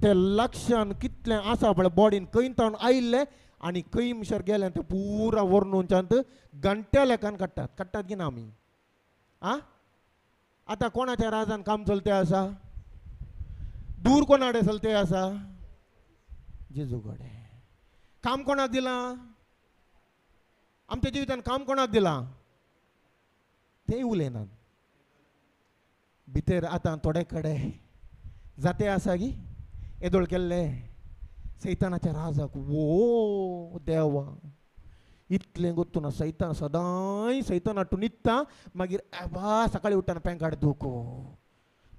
ते लक्षण कितलें आसा पळय बॉडीन खंय तावन आयिल्लें आनी खंय म्हणसर गेलें तें पुरा वर्णूंच्यान घंट्या लेखान काडटात की ना आमी? आं आतां कोणाच्या राजान काम चलतें आसा? दूर कोणा कडेन चलतें आसा? जेजू कडेन. काम कोणाक दिलां? आमच्या जिवितान काम कोणाक दिलां? तें उलयनात. भितर आतां थोडे कडेन जाते आसा की येदोळ केल्ले सैतानाच्या राजाक. वो देवा इतलें गोत्तून सैतान सदांय सैतान हाडून न्हिदता मागीर एबा सकाळीं उठ्ठाना पेंकाड दुखो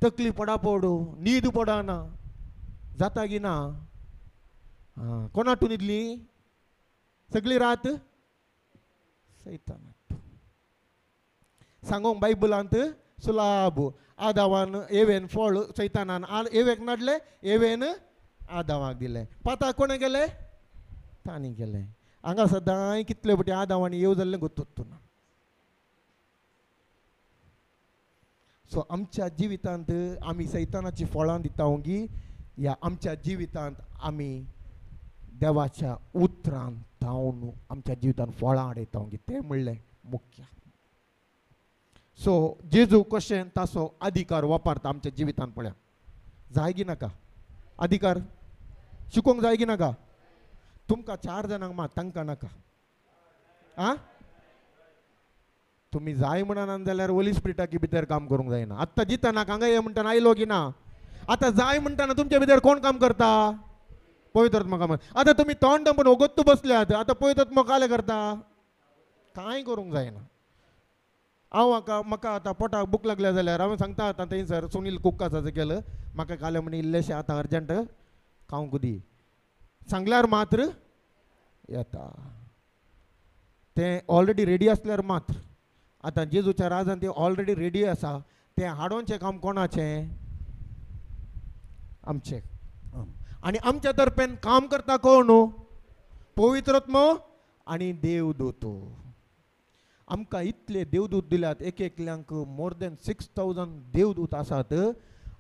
तकली पडा पडू न्हीद पडना जाता की ना? कोण हाडून न्हिदली सगळी रात? सैतान सांगोंक बायबलांत सुलाभ. आदावान एवेन फळ सैतानान एवेक नाडले, एवेन आदावाक दिले. पाता कोणे गेले? तांणी गेले. हांगा सदांय कितले फावटी आदावांनी येव जाल्लें गोतूच ना. सो आमच्या जिवितांत आमी सैतानाची फळां दिता ओगी या आमच्या जिवितांत आमी देवाच्या उतरांत धांवन आमच्या जिवितांत फळां हाडयता ओगी तें म्हणलें मुख्य. सो जेजू कशें ताचो अधिकार वापरता आमच्या जिवितांत पळया. जाय की नाका? अधिकार शिकोवंक जाय की नाका? तुमकां 4 जाणांक मात तांकां नाका आ तुम्ही जाय म्हणून जाल्यार होली स्पिरिटाकी भितर काम करूंक जायना. आत्तां जिताना हांगा ये म्हणटाना आयलो की ना. आतां जाय म्हणटाना तुमच्या भितर कोण काम करता? पवित्र आत्मा काम. आतां तुमी तोंड दंपन ओगोत्तू बसल्यात, आतां पवित्र आत्मा काले करता? कांय करूंक जायना. हांव म्हाका आतां पोटाक भूक लागल्या जाल्यार हांवें सांगता आतां थंयसर सुनील कुक्कासाचें केलं, म्हाका काले म्हणे इल्लेशें आतां अर्जंट खावंक दी. सांगल्यार मात्र येता. तें ऑलरेडी रेडी आसल्यार मात्र. आतां जेजूच्या राजान ते ऑलरेडी रेडी आसा. तें हाडोवचें काम कोणाचें? आमचें. आनी आमच्या तर्फेन काम करता कोण? पवित्र आत्मा आनी देवदूत. आमकां इतले देवदूत दिल्यात, एक एकल्यांक मोर देन 6000 देवदूत आसात.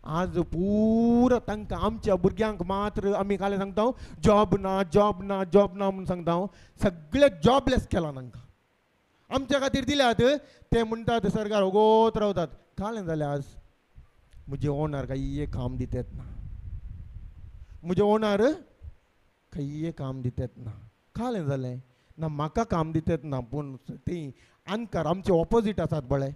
आज पुरो तांकां आमच्या भुरग्यांक मात्र आमी काले सांगता जॉब ना जॉब ना जॉब ना म्हणून सांगता. सगळे जॉबलेस केला तांकां. आमच्या खातीर दिल्यात. ते म्हणटात सरकार ओगोत रावतात. कालें जालें आज मुझे ओनर काही काम दितेत ना. मुझे ओनर काही काम दितेत ना. कालें जालें ना म्हाका काम दितेत ना. पूण ती अनकार आमचे ऑपोजीट आसात बळे.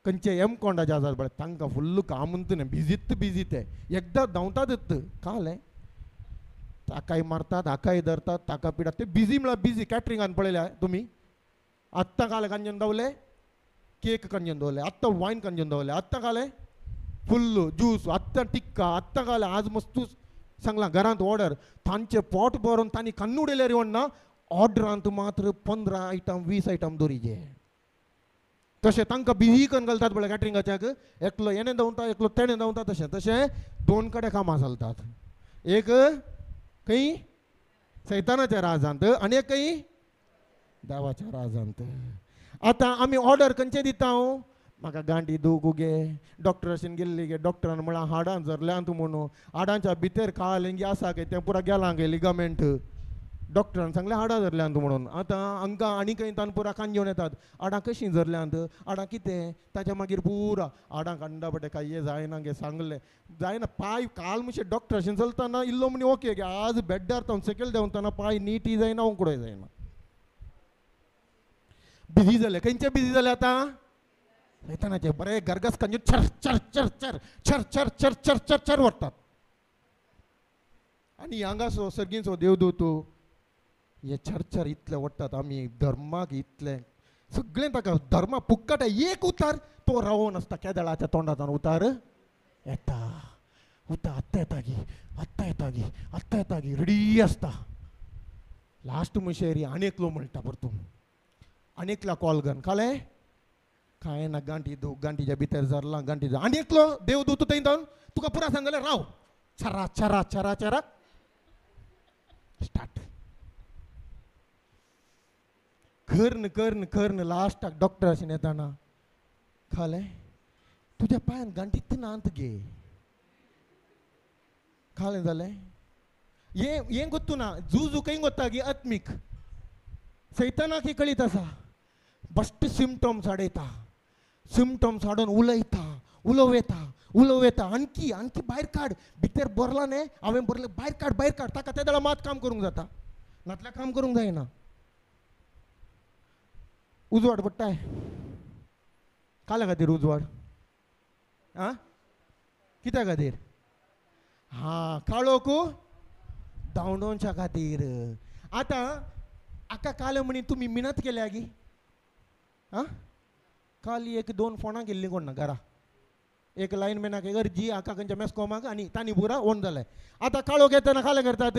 खंयचे कोंडाचे आसात बळे. तांकां फुल्ल काम म्हणटा न्ही बिजीत बिजी ते एकदां धांवतातच. कालें ताकाय मारतात हाकाय धरतात ताका पिडात. ते बिजी म्हळ्यार बिजी. कॅटरिंगान पळयल्या तुमी आत्तां काले कांजन दवले केक कांजन दवरले. आत्तां वायन कांजन दवरले. आत्तां काले फुल्ल ज्यूस. आत्तां टिक्का. आत्तां काले आज मस्तूच सांगलां घरांत ऑर्डर. तांचे पोट भरून तांणी कन्नु उडयल्यार येवना. ऑर्डरांत मात्र 15 आयटम 20 आयटम दवरिजे. तशें तांकां बिजी करून घालतात पळय कॅटरिंगाच्याक. एकलो हेणें धांवता एकलो तेणें धांवता. तशें तशें 2 कडेन कामां चलतात. एक खंय सैतानाच्या राजांत आनी एक खंय देवाच्या राजांत. आतां आमी ऑर्डर खंयचें दिता? म्हाका गांठी दूख गे. डॉक्टराशीन गेल्ली गे. डॉक्टरान म्हळ्यार हाडां जरल्यांत म्हणून. हाडांच्या भितर काळेंगी आसा गे तें पुरा गेलां गे लिगामेंट. डॉक्टरान सांगलें हाडां जरल्यांत म्हणून. आतां हांकां आनी खंय तान पुरा कांजून येतात. हाडां कशीं जरल्यांत? हाडां कितें? ताच्या मागीर पुरा हाडां कांडा पडे काय जायना गे. सांगलें जायना. पांय काल मातशें डॉक्टराशीन चलतना इल्लो म्हणी ओके गे. आज बेड्डार तावन सकयल देंवतना पांय नीटय जायना उकडोय जायना. बिजी जाले. खंयचे बिजी जाले आतां? सैतानाचे बरे गरगस कांजून चर चर चर चर चर चर चर चर चर चर वरतात. आनी हांगासो सर्गींचो देवदूत हे चर्चर इतले वडटात. आमी धर्माक इतले सगळें ताका धर्मा फुक्कट एक उतार तो रावोन आसता. केदळाच्या तोंडांतल्यान उतार येता. उतार आत्तां येता गी आत्तां येता गी आत्तां येता गी रेडी आसता. लास्ट म्हणशेर आनेकलो म्हणटा परतून. आनेकला कॉल घन कालें कांय ना. गांठी दूख गांठीच्या भितर जरला गांठी आनेकलो देवदूत थंय जावन तुका पुरा सांगलें राव. चरा चरा चरा चरा स्टार्ट. कर्न कर्न कर्न लास्टाक डॉक्टराशीन येताना खालें तुज्या पांयान गांठीत नांत गे. खालें जालें. हें गोत्तू ना. जूजू खंय गोत्ता गे आत्मीक. सैतानाक कळीत आसा. Bast symptoms हाडयता. सिमटम्स हाडून उलयता उलयता आणकी आणकी भायर काड. भितर बरला न्ही हांवें बरलें भायर काड भायर काड. ताका त्या दळा मात काम करूंक जाता. नातल्यार काम करूंक जायना. उजवाड पडटाय. काल्या खातीर उजवाड? आं कित्या खातीर? हां काळोख धांवडोवच्या खातीर. आतां हाका काले म्हणी तुमी मिनत केल्या गी. आं काल 1-2 फोनां केल्लीं कोण ना घरा. एक लायनमॅनाक एक अर्जी हाका खंयच्या मॅस्कॉमाक आनी तांणी पुरा ओन जालें. आतां काळोख येतना काले करतात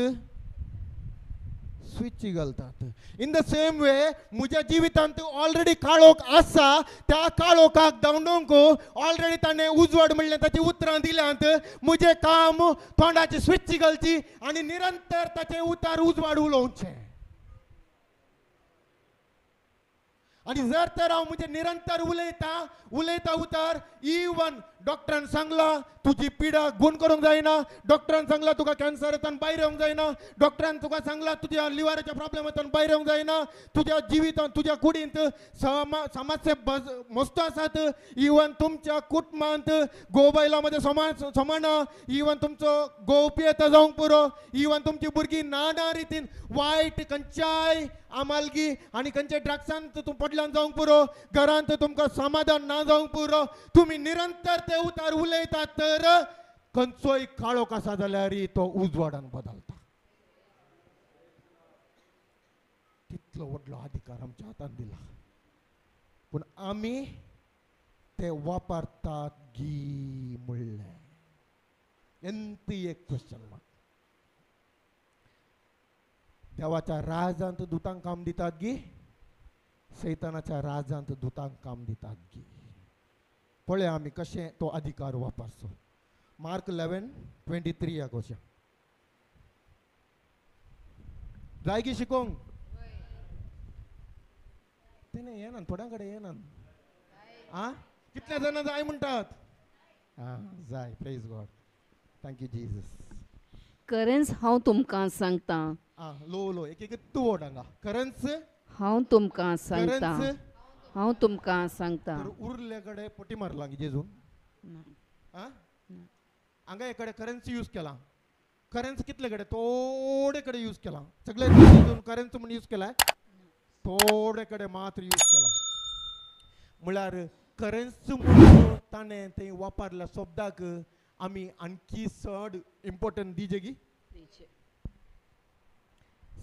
स्विच घालतात. इन द सेम वे म्हज्या जिवितांत ऑलरेडी काळोख आसा. त्या काळोखाक धांवडोवंक ऑलरेडी ताणें उजवाड म्हणलें ताची उतरां दिल्यांत. म्हजें काम तोंडाची स्विच घालची आनी निरंतर ताचे उतार उजवाड उलोवचें. आणि जर तर हांव म्हणजे निरंतर उलयता उतर इवन डॉक्टरान सांगला तुजी पिडा गुण करूंक जायना, डॉक्टरान सांगला तुका कॅन्सर येतान भायर येवंक जायना, डॉक्टरान तुका सांगला तुज्या लिव्हराचे प्रॉब्लेम येतान भायर येवंक जायना, तुज्या जिवितांत तुज्या कुडींत समाजचे मस्त आसात, इवन तुमच्या कुटुंबांत गोबायलामध्ये समाना, इवन तुमचो गोव पियेता जावंक पुरो, इवन तुमची भुरगीं नाना रितीन वायट खंयच्याय आमालगी आनी खंयच्या ड्रग्सांत तूं पडल्यान जावंक पुरो, घरांत तुमकां समाधान ना जावंक पुरो, तुम्ही निरंतर ते उतार उलयतात तर खंयचोय काळोख आसा जाल्यार तो उजवाडान बदलता. तितलो व्हडलो अधिकार आमच्या हातान दिला, पूण आमी ते वापरतात गी म्हणलें. एंती एक क्वेश्चन मार्क. देवाच्या राजांत दुतांक काम दितात गी, सैतानाच्या राजांत दुतांक काम दितात गी. पळया आमी कशें तो अधिकार वापरचो. मार्क 11:23 या गोश्या जाय गी शिकोंक. तेणे येना थोड्या कडेन येना. कितले जाण जाय म्हणटात. जाय. Praise God. Thank you Jesus. खरेंच हांव तुमकां सांगता, लो एक एक तू ओड हांगा. खरेंच हांव तुमकां सांगता, हांव तुमकां सांगता. उरले कडे पटी मारला जेजून. हांगा एक कडेन करन्सी यूज केला. करन्सी कितले कडेन थोडे कडेन यूज केला. सगळे करन्सी म्हणून यूज केलाय, थोडे कडेन मात्र यूज केला. म्हळ्यार करन्सी म्हणून ताणें ते वापरल्या शब्दाक आमी आणखी चड इम्पॉर्टंट दिजे गी.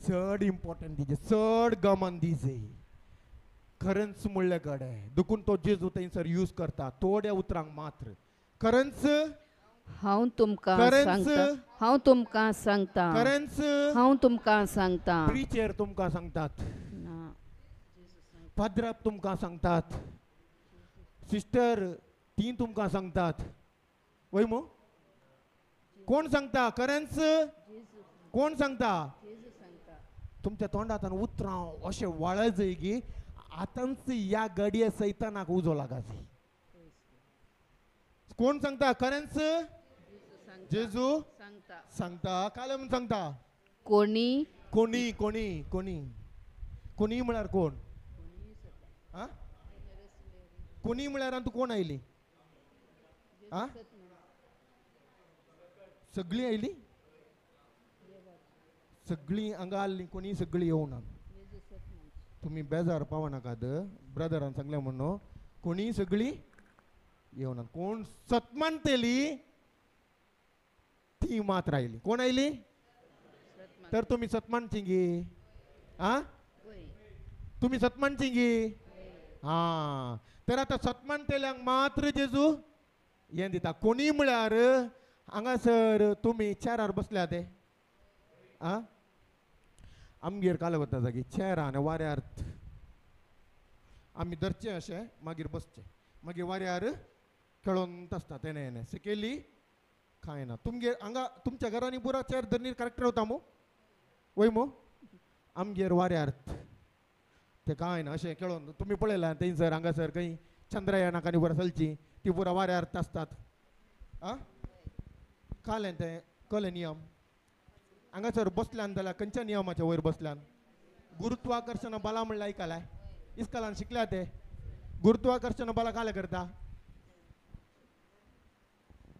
चड इम्पॉर्टंट दिजे, चड गमन दिजे. खरंच म्हणले कडे दुखून तो जेजू थंयसर यूज करता थोड्या उतरांक मात्र. खरंच हांव तुमकां सांगता, हांव तुमकां सांगता, खरंच हांव तुमकां सांगता. प्रिचर तुमकां सांगतात, पाद्राप तुमकां सांगतात, सिस्टर ती तुमकां सांगतात. वय मो कोण सांगता? खरंच कोण सांगता? तुमच्या तोंडांतल्यान उतरां अशें वळ जाय की आतांच या गडये सैतानाक उजो लागाची. कोण सांगता? खरेंच जेजू सांगता. काल म्हण सांगता कोणी कोणी कोणी कोणी कोणी म्हळ्यार कोण? कोणी म्हळ्यार तू कोण आयली? सगळी आयली, सगळी हांगा आल्ली, कोणी सगळी येवना. तुम्ही बेजार पाव नाकात. ब्रदरान सांगले म्हणून कोणी सगळी येवना. कोण सतमानतेली ती मात्र आयली. कोण आयली? तर तुम्ही सतमानची गी. तुम्ही सतमानची गी. तर आता सतमानतेल्यांक मात्र जेजू हे दिता. कोणी म्हळ्यार हांगासर तुम्ही चेरार बसल्या ते आमगेर काल वता जागी चेरान वाऱ्यार आमी धरचे अशें मागीर बसचे, मागीर वाऱ्यार खेळोंत आसता. तेणे सिकेली कांय ना. तुमगे हांगा तुमच्या घरांनी पुरा चेर धरनीर करेक्ट रावता मो वय मो. आमगेर वाऱ्यार ते कांय ना अशें खेळोन तुमी पळयलां थंयसर हांगासर खंय चंद्रयानाकांनी वर चलची ती पुरा वाऱ्यार आसतात. कालें तें कले नियम. हांगासर बसल्यान जाल्यार खंयच्या नियमाच्या वयर बसल्यान? गुरुत्वाकर्षण बला म्हणल्यार आयकलाय? इस्कलान शिकल्या ते गुरुत्वाकर्षण बला काले करता?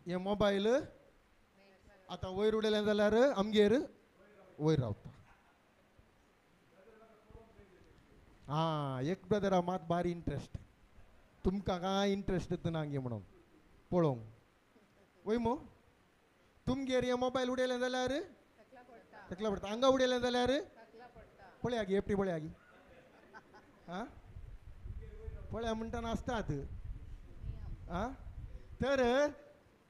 हे मोबायल आता वयर उडयलें जाल्यार आमगेर वयर रावता. एक ब्रदरा मात बारी इंट्रस्ट. तुमकां कांय इंट्रस्ट ना गे म्हणून पळोवंक वय मो. तुमगेर हे मोबायल उडयलें जाल्यार तकला पडटा. हांगा उडयलें जाल्यार पळया गी एपटी पळया गी. पळया म्हणटाना आसतात. तर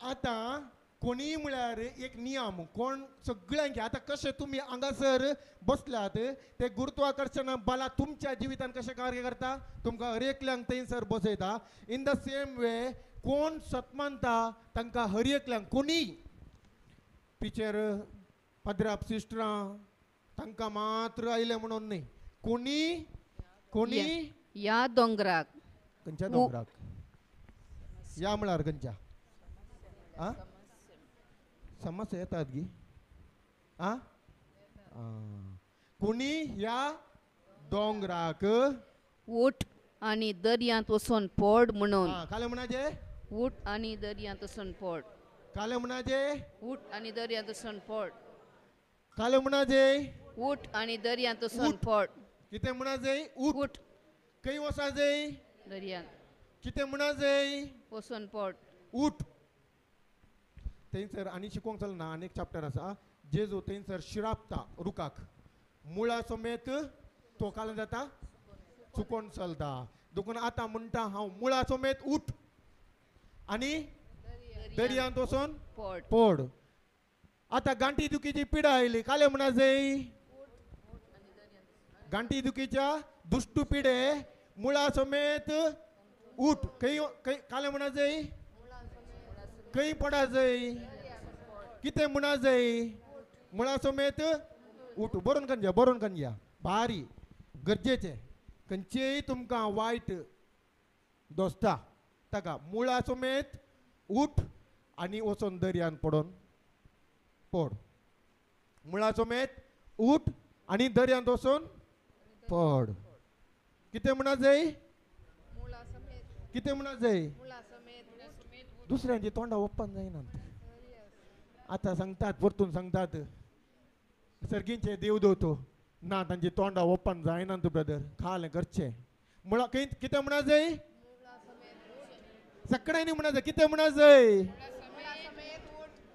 आतां कोणी म्हळ्यार एक नियम. कोण सगळ्यांक आतां कशें तुमी हांगासर बसल्यात ते गुरुत्वाकर्षण बला तुमच्या जिवितान कशें कार्य करता? तुमकां हर एकल्यांक थंयसर बसयता. इन द सेम वे कोण सतमानता तांकां हर एकल्यांक कोणी पिचर पाद्राप सिस्टरां तांकां मात्र आयले म्हणून न्ही. कोणी कोणी या दोंगराक खंयच्या उ- दोंगराक या म्हळ्यार खंयच्या आ समस्या येतात गी आ कुणी ह्या दोंगराक उठ आणि दर्यांत वचून पड म्हणून काले म्हणाजे उठ आणि दर्यांत वचून पड काले म्हणाजे उठ आणि दर्यांत वचून पड काले म्हणाजे उठ आणि दर्यांत वचून उठ. पड कितें म्हणाजे उठ उठ खंय वसा जाय दर्यांत कितें म्हणाजे वचून पड उठ थंयसर आनी शिकोवंक चलना आनी एक चॅप्टर आसा जेजू थंयसर शिरापता रुखाक मुळा समेत तो काल जाता चुकोवन चलता देखून आतां म्हणटा हांव मुळा समेत उठ आनी दर्यांत वचून पड पड आतां गांठी दुखीची पिडा आयली काले म्हणा जाय गांठी दुखीच्या दुश्ट पिडे मुळा समेत उठ खंय काले म्हणा जाय खंय पडा जाय कितें म्हणा जाय मुळा समेत उठ बरोवन कन्या भारी गरजेचें खंयचेय तुमकां वायट दोस्ता ताका मुळा समेत उठ आनी वचोन दर्यान पडोन पड मुळा समेत उठ आनी दर्यांत वचोन पड कितें म्हणा जाय कितें म्हणा जाय दुसऱ्यांची तोंडां ओप्पान जायना आतां सांगतात परतून सांगतात सर्गींचे देवदूत ना तांची तोंडां ओप्पान जायना ब्रदर खालें करचें मुळा कितें म्हणा जाय सगळ्यांनी म्हणा जाय कितें म्हणा जाय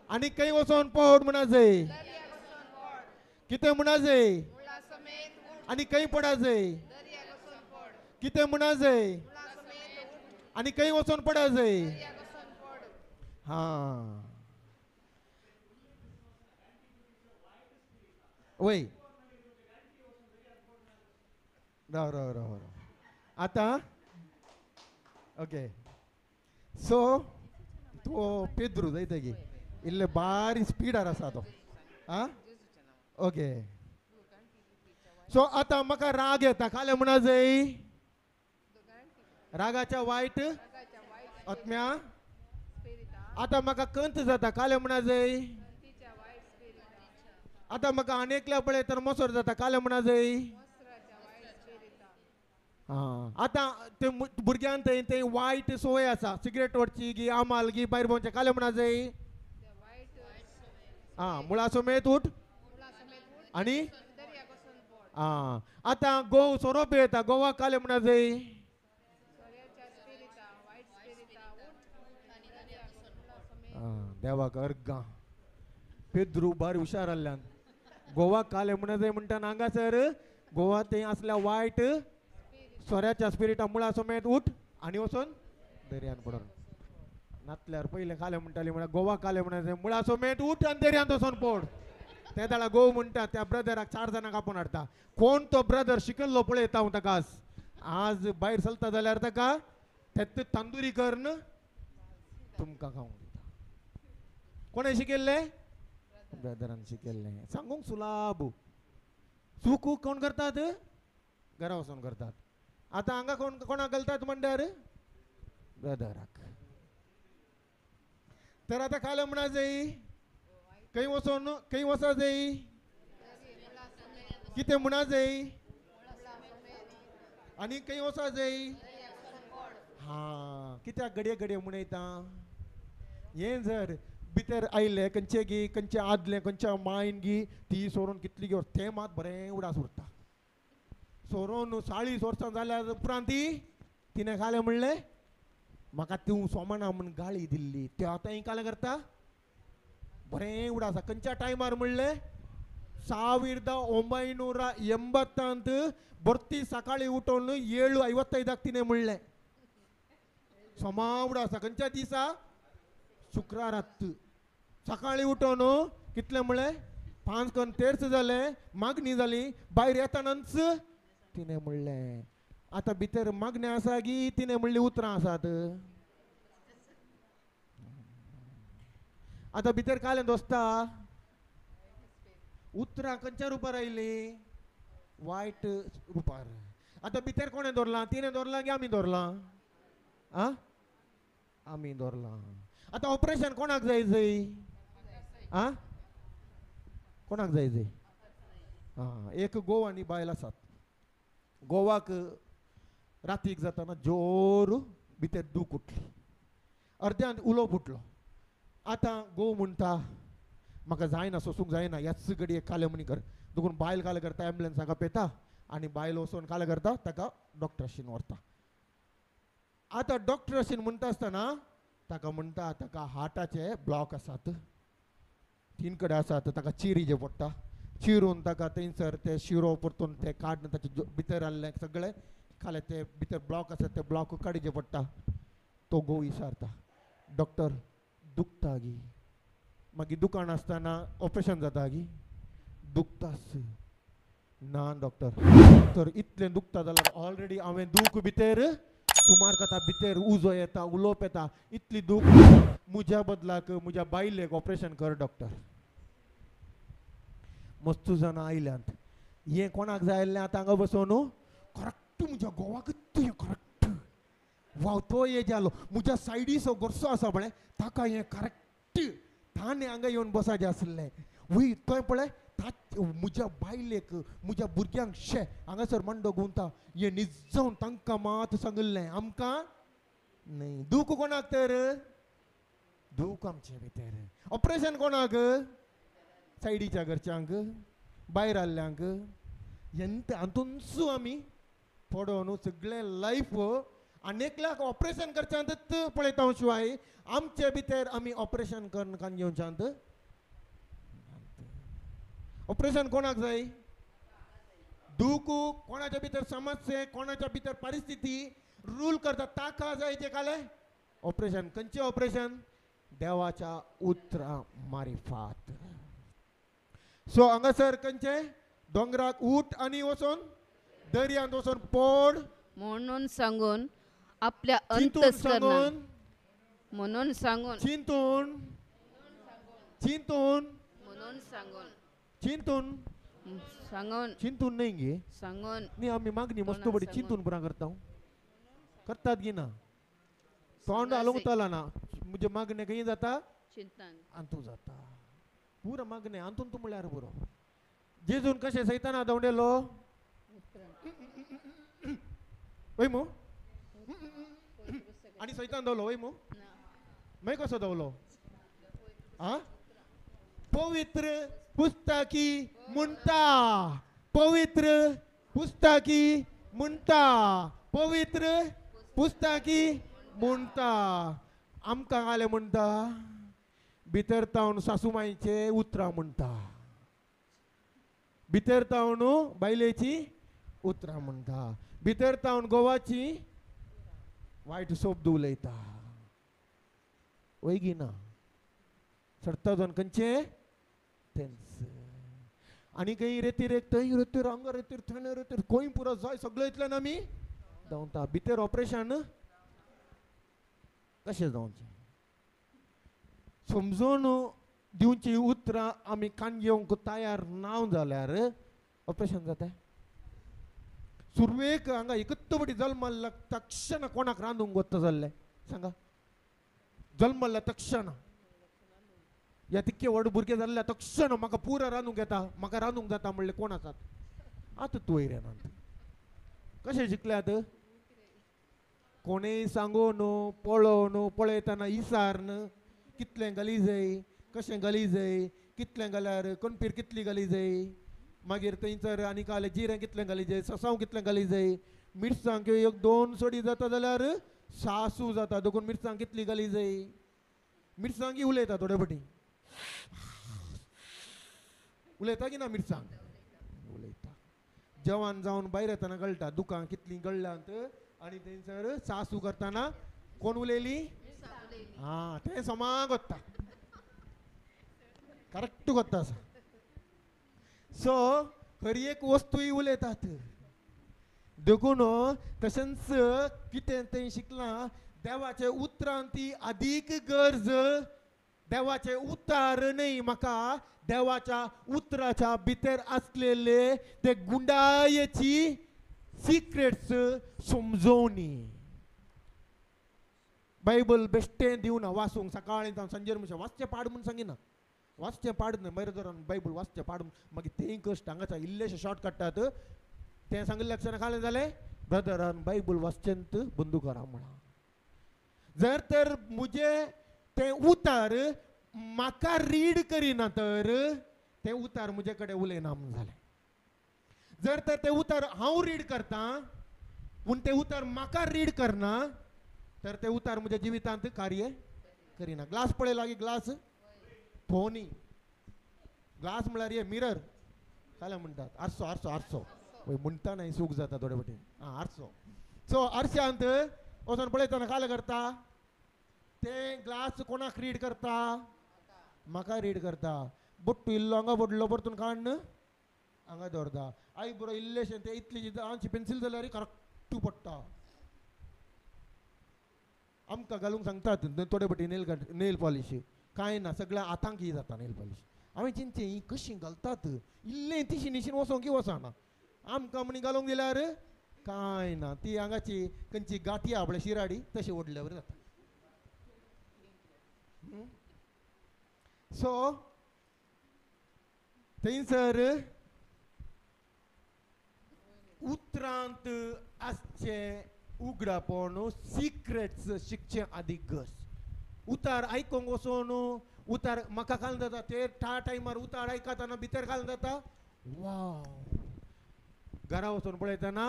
आनी खंय वचोन पड म्हणा जाय कितें म्हणा जाय आनी खंय पडा जाय कितें म्हणा जाय आनी खंय वचोन पडा जाय हा वय राव आतां ओके सो तो पेद्रू जायता गे इल्ले बारी स्पीडार आसा तो आ ओके सो आतां म्हाका राग येता काले म्हणा जाय रागाच्या वायट आत्म्या आतां म्हाका कंत जाता काले म्हणा जाय आतां म्हाका आनेकल्या पळयतना मोसोर जाता काले म्हणा जाय आतां ते भुरग्यांक थंय वायट सवय आसा सिगरेट ओडची गी आमाल गी भायर भोंवचें काले म्हणा जाय मुळा समेत उठ आनी आतां गोव सोरो पियेता गोवाक काले म्हणा जाय देवाक अर्गां पेद्रू बारी हुशार आसल्यान गोवाक काले म्हणा जाय म्हणटा हांगासर गोवा थंय असल्या वायट सोऱ्याच्या स्पिरिटा मुळा समेत उठ आनी वचोन दर्यान पडोन नातल्यार पयले काले म्हणटाली म्हळ्यार गोवा काले म्हणा जाय मुळा समेत उठ आनी दर्यांत वचोन पड त्या दाळा गोव म्हणटा त्या ब्रदराक 4 जाणांक आपोवन हाडटा कोण तो ब्रदर शिकल्लो पळयता हांव ताका आज भायर चलता जाल्यार ताका तेत तांदुरी कर्ण तुमकां खावंक दिता कोणे शिकयल्ले ब्रदरान शिकयल्ले सांगूंक सुलाब चूक कोण करतात घरा वचून करतात आतां हांगा कोण कोणाक घालतात म्हणल्यार ब्रदराक तर आतां काले म्हणा जाय खंय वचा जाय कितें म्हणा जाय आनी खंय वचा जाय कित्याक घडये घडये म्हणयता हें जर भितर आयले खंयचे गी खंयचे आदले खंयच्या मायन गी ती सोरोन कितली गे तें मात बरें उडास उरता सोरोन 40 वर्सां जाल्यार उपरांत तिणें कालें म्हणलें म्हाका तूं सोमाना म्हूण गाळी दिल्ली ते आतां कालें करता बरें उडास खंयच्या टायमार म्हणलें 1980 बर्ती सकाळी उठोवन 7:55 तिणें म्हणलें सोमा उडास खंयच्या दिसा शुक्रारात सकाळी उठोवन कितले म्हणलें 5:13 जाले मागणी जाली भायर येतानाच तिणें म्हणलें आतां भितर मागणी आसा गी तिणें म्हणली उतरां आसात आतां भितर कालें दोस्ता उतरां खंयच्या रुपार आयलीं वायट रुपार आता भितर कोणे दवरला तिने दवरला की आमी दवरला आ आमी दवरला आता ऑपरेशन कोणाक जाय जय आ कोणाक जाय जय एक गोव आनी बायल आसात गोवाक रातीक जाताना जोर भितर दूख उठली अर्द्यान उलो फुटलो आतां गोव म्हणटा म्हाका जायना सोसूंक जायना ह्याच घडये काले म्हणी कर देखून बायल काले करता एम्बुलन्साक पेता आनी बायल वचून काले करता ताका डॉक्टराशीन व्हरता आतां डॉक्टराशीन म्हणटा आसतना ताका म्हणटा ताका हार्टाचे ब्लॉक आसात 3 कडेन आसात ताका चिरीचे पडटा चिरून ताका थंयसर ते शिरो परतून ते काडून ताचे भितर आसले सगळे खाले ते भितर ब्लॉक आसात ते ब्लॉक काडचे पडटा तो गोव विचारता डॉक्टर दुखता गी मागीर दुकान आसतना ऑपरेशन जाता गी दुखतास ना डॉक्टर इतलें दुखता जाल्यार ऑलरेडी हांवें दूख भितर सुमार कथा भितर उजो येता उलोवप येता इतली दूख म्हज्या बदलाक म्हज्या बायलेक ऑपरेशन कर डॉक्टर मस्तू जाणां आयल्यांत हें कोणाक जाय आसलें आतां हांगा बसून करेक्ट म्हज्या गोवाक हें करेक्ट वाव तो हे जालो म्हज्या सायडीचो गोरसो आसा पळय ताका हें करेक्ट ताणें हांगा येवन बसाचें आसलें वय थंय पळय म्हज्या बायलेक म्हज्या भुरग्यांक शे हांगासर मांडो गुंता हे निजावन तांकां मात सांगलें आमकां न्ही दूख कोणाक तर दूख आमचे भितर ऑपरेशन कोणाक सायडीच्या घरच्यांक भायर आल्ल्यांक एंत हातूनसू आमी पडोवन सगळे लायफ आनेकल्याक ऑपरेशन करच्यांत पळयता शिवाय आमचे भितर आमी ऑपरेशन करून घेवच्यांत ऑपरेशन कोणाक जाय दूख कोणाच्या भितर समस्या कोणाच्या भितर परिस्थिती रूल करता ताका जाय ते काले ऑपरेशन खंयचे ऑपरेशन देवाच्या उतरा मारिफात सो हांगासर खंयचे दोंगराक उठ आनी वचोन दर्यांत वचोन पड म्हणून सांगून आपल्या चिंतून सांगून म्हणून सांगून चिंतून चिंतून म्हणून सांगून चिंतून सांगून चिंतून नाही गे सांगून नी आमी मागणी मस्त बडी चिंतून पुरा करता करतात गी ना तोंड आलोंगताला ना म्हणजे मागणे खंय जाता चिंतन अंतू जाता पुरा मागणे अंतून तू म्हळ्यार पुरो जेजून कशे सैताना दवडेलो वय मो आणि सैतान दवलो वय मो मागीर कसो दवलो आ पवित्र पुस्तकी म्हणटा पवित्र पुस्तकी म्हणटा पवित्र पुस्तकी म्हणटा आमकां आले म्हणटा भितर तावन सासूमाईचे उतरां म्हणटा भितर तावन बायलेची उतरां म्हणटा भितर तावन गोवाची वायट शब्द उलयता वैगी ना सरता जावन खंयचे तेंच आनी खंय रेतीर एक थंय रेतीर हांगा रेतीर थंय रेतीर खंय पुरो जाय सगळें इतल्यान आमी धांवता भितर ऑपरेशन कशें जावचें समजून दिवची उतरां आमी कान घेवंक तयार ना जाल्यार ऑपरेशन जाता सुरवेक हांगा एकत्त बटी जल्मल्ल्या तक्षण कोणाक रांदूंक वता जाल्लें सांगा जल्मल्ल्या तक्षण या तितके व्हड भुरगे जाल्ल्या तक्षण म्हाका पुरा रांदूंक येता म्हाका रांदूंक जाता म्हणले कोण आसात आतां तोयऱ्यानात कशें शिकल्यात कोणेय सांगून पळोवन पळयतना इसारन कितलें घाली जाय कशें घाली जाय कितलें घाल्यार कणपीर कितली घाली जाय मागीर थंयसर आनी काले जिरें कितलें घाली जाय ससांव कितलें घाली जाय मिरसांग एक 2 सडी जाता जाल्यार सासू जाता देखून मिरसांग कितली घाली जाय मिरसांगी उलयता थोडे फाटी उलयता की ना मिरसांग उलयता जवान जावन भायर येतना कळटा दुकान कितली गळ्ळ्यांत आनी थंयसर सासू करतना कोण उलयली हा तें समाग वता करेक्ट वता सो खरी एक वस्तूय उलयतात देखून तशेंच कितें तें शिकलां देवाचे उतरांती अधिक गरज देवाचे उतार न्ही म्हाका देवाच्या उतराच्या भितर आसलेले ते गुंडायेची सिक्रेट्स समजोवनी. बायबल बेश्टें दिवना वाचूंक सकाळीं जावन सांजेर म्हणचे वाचचें पाड म्हूण सांगिना. वाचचें पाड न्हय, मागीर जर बायबल वाचचें पाड मागीर तें कश्ट हांगाचा इल्लेशे शॉर्ट काडटात. तें सांगलें लक्षांत खालें जालें ब्रदरान बायबल वाचचेंत बंद करा म्हणा. जर तर मुजे तें उतार म्हाका रीड करिना तर तें उतार मुजे कडेन उलयना म्हूण जालें. जर तर तें उतार हांव रीड करतां पूण तें उतार म्हाका रीड करना तर तें उतार म्हज्या जिवितांत कार्य करिना. ग्लास पळय लागीं ग्लास फोनी ग्लास म्हळ्यार हे मिरर काय म्हणटात आरसो आरसो आरसो म्हणटा न्हय सूख जाता थोडे फावटी. आरसो. सो आरश्यांत वचून पळयतना काय करता ते ग्लास कोणाक रीड करता म्हाका रीड करता. बोट्टू इल्लो हांगा बोडलो परतून काडन हांगा दवरता. आई बरो इल्लेशें तें इतली आमची पेन्सिल जाल्यार करेक्ट पडटा. आमकां घालूंक सांगतात थोडे फावटी नेल पॉलिश कांय ना सगळ्या हातांक ही जाता नेल पॉलिश. हांवें चिंतचें ही कशीं घालतात इल्लें तिशी निशीन वचोंक वचना. आमकां म्हणी घालूंक दिल्यार कांय ना. ती हांगाची खंयची गाठी आपल्या शिराडी तशी ओडल्या बरें जाता. सो थंयसर उतरांत आसचें उगडापण सिक्रेट्स शिकचें आदी गरज. उतार आयकोंक वचोन उतार म्हाका घालून जाता ते टायमार उतार आयकतना भितर घालून जाता वाव. घरा वचून पळयतना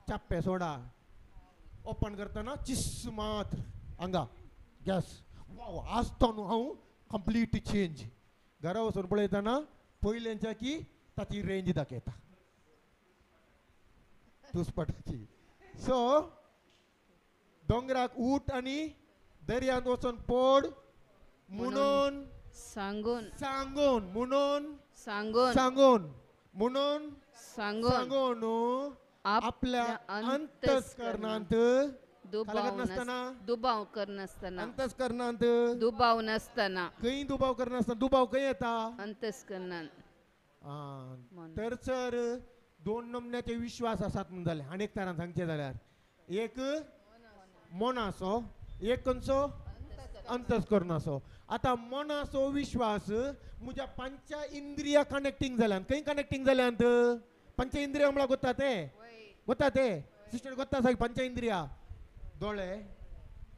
चाप्पे सोडा ओपन करतना चिस मात्र हांगा गॅस वाव आज तो न्हू हांव कंप्लीट चेंज. घरा वचून पळयतना पयलेंच्या की ताची रेंज दाखयता तुसपटाची. सो दोंगराक ऊट आनी दर्यांत वचून पड म्हणून सांगून सांगून म्हणून सांगून सांगून म्हणून सांगून सांगून आपल्या अंतस्करणांत दुबाव करनासतना अंतस्करणांत दुबाव नसतना खंय दुबाव करनासतना दुबाव खंय येता अंतस्करणान. तर सर दोन नमन्याचे विश्वास आसात म्हण जालें. आनी एक तरान सांगचें जाल्यार एक मनाचो एक खंयचो अंतस्करणाचो. आतां मनाचो विश्वास म्हज्या पंच इंद्रिया कनेक्टिंग जाल्यान खंय कनेक्टिंग जाल्यात पंच इंद्रिया म्हळ्यार गोता ते सिस्टर गोता सारकी पंच इंद्रिया. दोळे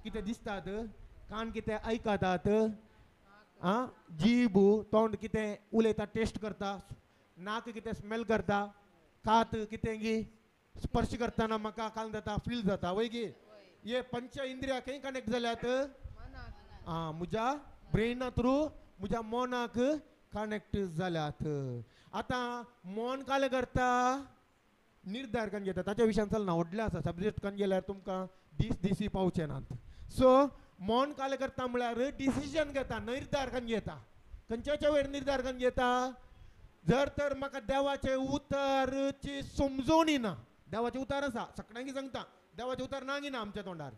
कितें दिसतात कान कितें आयकतात जीब तोंड कितें उलयता टेस्ट करता नाक कितें स्मेल करता कात कितें गी स्पर्श करतना म्हाका काल जाता फील जाता वय गी. हे पंच इंद्रिया खंय कनेक्ट जाल्यात म्हज्या ब्रेना थ्रू म्हज्या मनाक कनेक्ट जाल्यात. आतां मन काल करता निर्धार करून घेता ताच्या विशयान चलना व्हडलें आसा सब्जेक्ट करून गेल्यार तुमकां दिसी पावचे नात. सो मन काल करता म्हळ्यार डिसिजन घेता निर्धार करून घेता. खंयच्या वेळ निर्धार करून घेता जर तर म्हाका देवाचे उतारची समजोवणी ना. देवाचे उतार आसा सगळ्यांक सांगता देवाचे उतार ना गी ना आमच्या तोंडार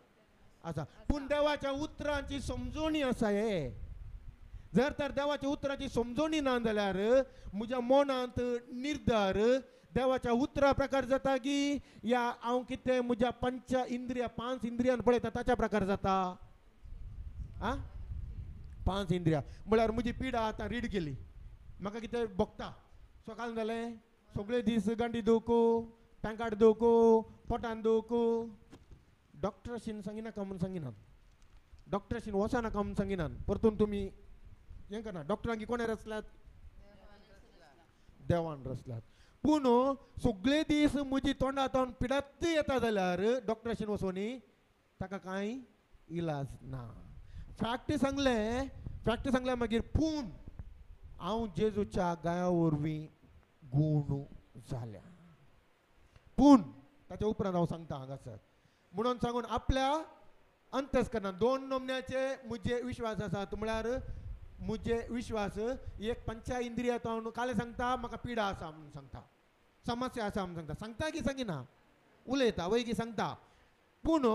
आसा पूण देवाच्या उतरांची समजोवणी आसा. हे जर तर देवाच्या उतरांची समजोवणी ना जाल्यार म्हज्या मनांत निर्धार देवाच्या उतरा प्रकार जाता की या हांव कितें म्हज्या पंच इंद्रिया 5 इंद्रियान पळयता ताच्या प्रकार जाता. 5 इंद्रिया म्हळ्यार म्हजी पिडा आतां रीड केली म्हाका कितें भोगता सकाळ जालें सगळे दीस गांडी दुखू टांकाड दुखू पोटान दुखू. डॉक्टराशीन सांगिनाका म्हूण सांगिनात डॉक्टराशीन वचनाका म्हूण सांगिनात. परतून तुमी हें करना डॉक्टरांक कोणें रचल्यात देवान रचल्यात. पूण सगळे दीस म्हजी तोंडा तोंड पिडात येता जाल्यार डॉक्टराशीन वचोनी ताका कांय इलाज ना. फॅक्ट सांगलें मागीर पूण हांव जेजूच्या गाया वरवीं गूण जाल्या. पूण ताच्या उपरांत हांव सांगता हांगासर म्हणून सांगून आपल्या अंतस्करणांत 2 नमन्याचे म्हजे विश्वास आसात. म्हळ्यार म्हजे विश्वास एक पंच इंद्रियातून काल सांगता म्हाका पिडा आसा म्हणून सांगता समस्या आसा म्हणून सांगता की सांगिना उलयता वय की सांगता. पूण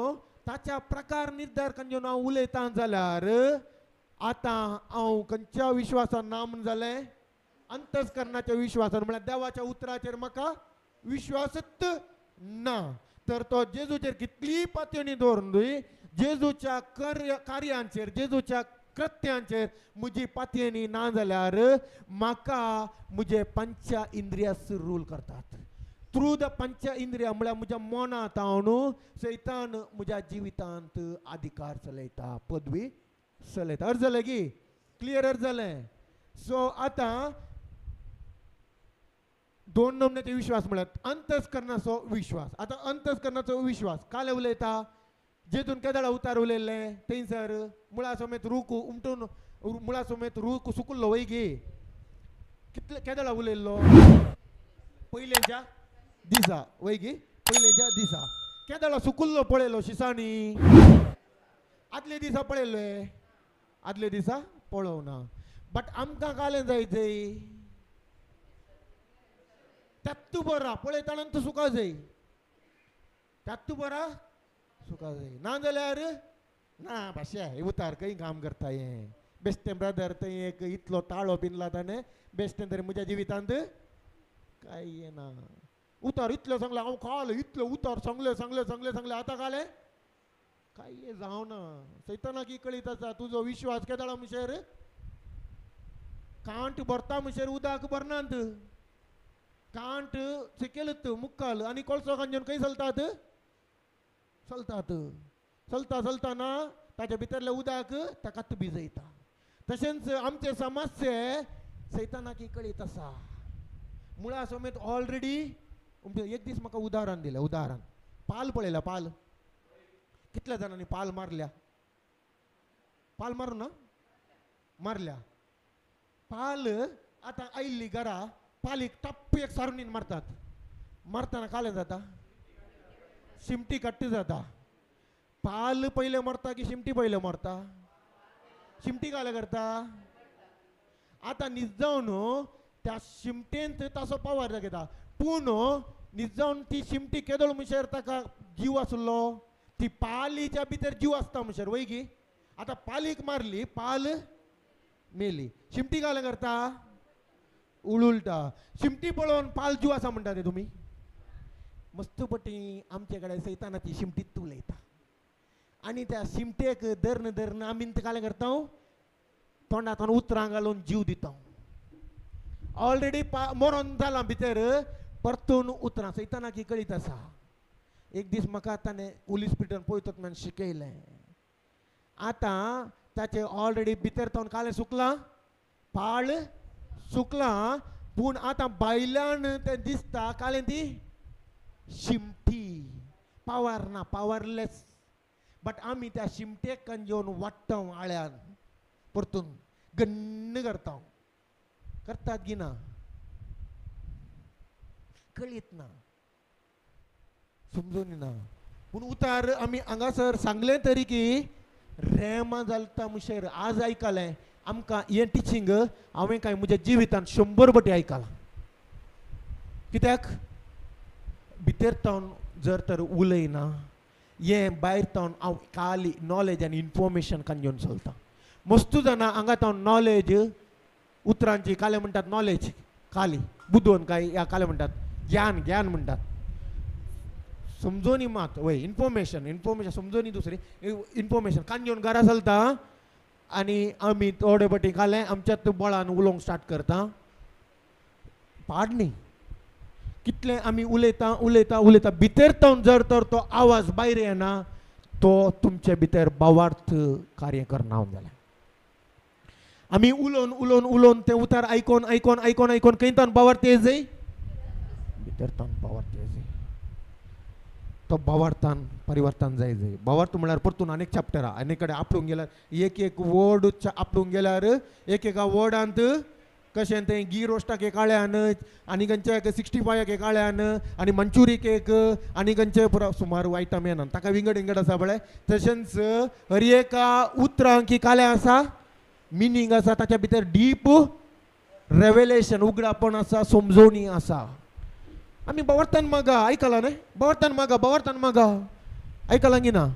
ताच्या प्रकार निर्धार करून जेवन हांव उलयता जाल्यार आतां हांव खंयच्या विश्वासान ना म्हूण जालें अंतस्करणाच्या विश्वासान म्हळ्यार देवाच्या उतराचेर म्हाका विश्वासच ना तर तो जेजूचेर कितली पातयणी दवरून जेजूच्या कार्यांचेर जेजूच्या कृत्यांचेर म्हजी पातयणी ना जाल्यार म्हाका म्हजे पंच इंद्रियास रूल करतात. थ्रू द पंच इंद्रिया म्हळ्यार म्हज्या मनांत हांव न्हू सैतान म्हज्या जिवितांत अधिकार चलयता, पदवी चलयता. अर्ज जालें की क्लियर अर्ज जालें. सो आतां दोन नमन्याचे विश्वास म्हळ्यार अंतस्करणाचो विश्वास. आतां अंतस्करणाचो विश्वास काले उलयता जेतून केदळा उतार उलयल्ले थंयसर मुळा समेत रूख उमटून मुळा समेत रूख सुकल्लो वय गे कितले केदळा उलयल्लो पयलेच्या दिसा वय गे पयलेच्या दिसा केदळा सुकल्लो पळयलो शिसांनी आदले दिसा पळयल्ले आदले दिसा पळोवना. बट आमकां कालें जाय जय त्यात बरा पळयतना तूं सुका जाय त्यात बरा सुका जाय ना जाल्यार ना भाशा उतार खंय काम करता हें बेश्टें ब्रदर थंय एक इतलो ताळो पिनला ताणें बेश्टें तरी म्हज्या जिवितांत काय येना. उतार इतलें सांगलें हांव काल इतलें उतार सांगलें सांगलें सांगलें सांगलें आतां कालें काय जावना. सैतानाक कळीत आसा तुजो विश्वास केदळा म्हणशेर कांट भरता म्हणशेर उदक भरनात. कांट चिकेलत मुक्काल आनी कोळसो कांजून खंय चलतात चलतात चलता चलतना ताच्या भितरलें उदक ताकाच भिजयता. तशेंच आमचे समस्ये सैतानाक कळीत आसा. मुळा समेत ऑलरेडी एक दीस म्हाका उदाहरण दिलें. उदाहरण पाल पळयला पाल कितल्या जाणांनी पाल मारल्या पाल मारूं ना मारल्या. पाल आतां आयिल्ली घरा पालीक टप्प एक सारुणीन मारतात मारतना कालें जाता शिमटी कट्टी जाता. पाल पयलें मरता की शिमटी पयलें मरता शिमटी कालें करता. आतां न्हीद जावन त्या शिमटेंत ताचो पावर दाखयता पूण न्हीद जावन ती शिमटी केदळ म्हणशेर ताका जीव आसलो ती पालीच्या भितर जीव आसता म्हणशेर वय गी. आतां पालीक मारली पाल मेली शिमटी कालें करता उलटा. शिमटी पळोवन पाल जीव आसा म्हणटा ते तुमी मस्तपटी आमचे कडेन सैतानाची शिमटीत उलयता आनी त्या शिमटेक धਰਨ धरण आमी कालें करता तोंडांतून उतरां घालून जीव दिता. ऑलरेडी मरोन जाला भितर परतून उतरां सैतानाक कळीत आसा. एक दीस म्हाका ताणें होली स्पिरिटान पळयतात म्हणून शिकयलें. आतां ताचे ऑलरेडी भितर तावन कालें सुकलां पाळ सुकलां पूण आतां भायल्यान तें दिसता कालें ती शिमटी पावर ना पावरलेस. बट आमी त्या शिमटेक कंजोवन वाडटा आळ्यान परतून गन्न करता करतात की ना कळीत ना समजून ना. पूण उतार आमी हांगासर सांगलें तरी की रेमा जालता म्हणशेर आज आयकलें आमकां हें टिचींग हांवें काय म्हज्या जिवितांत 100 फावटी आयकलां. कित्याक भितर तावन जर तर उलयना हें भायर तावन हांव खाली नॉलेज आनी इन्फॉर्मेशन कांजून चलता. मस्तू जाणां हांगा तावन नॉलेज उतरांची काले म्हणटात नॉलेज खाली बुदोवन काय ह्या काले म्हणटात ज्ञान ज्ञान म्हणटात समजोनी मात वय इन्फॉर्मेशन इन्फॉर्मेशन समजोनी दुसरी इन्फॉर्मेशन कांजून घरा चलता आनी आमी थोडे फावटी कालें आमच्याच बळान उलोवंक स्टार्ट करता पाड न्ही. कितलें आमी उलयता उलयता उलयता भितर तावन जर तर तो आवाज भायर येना तो तुमचे भितर भावार्थ कार्य करना जालें. आमी उलोवन उलोवन उलोवन तें उतार आयकोन आयकोन आयकोन आयकोन खंय तावन भावार्थ येजय भितर तावन भावार्थ येजय. तो भावार्थान परिवर्तन जाय जाय. भावार्थ म्हळ्यार परतून आनीक चॅप्टरा आनी कडेन आपलूंक गेल्यार एक एक वर्ड आपलूंक गेल्यार एक एका वर्डांत कशें तें गी रोस्टाक एक आळ्यान आनी खंयचे 65 एक आळ्यान आनी मंचुरीक एक आनी खंयचे सुमार आयटम येना ताका विंगड विंगड आसा पळय. तशेंच हर एका उतरांक कालें आसा मिनींग आसा ताच्या भितर डीप रेवेलेशन उगडापण आसा समजोवणी आसा. आमी भावार्थान मागा आयकलां न्हय भावार्थान मागा आयकलां की ना.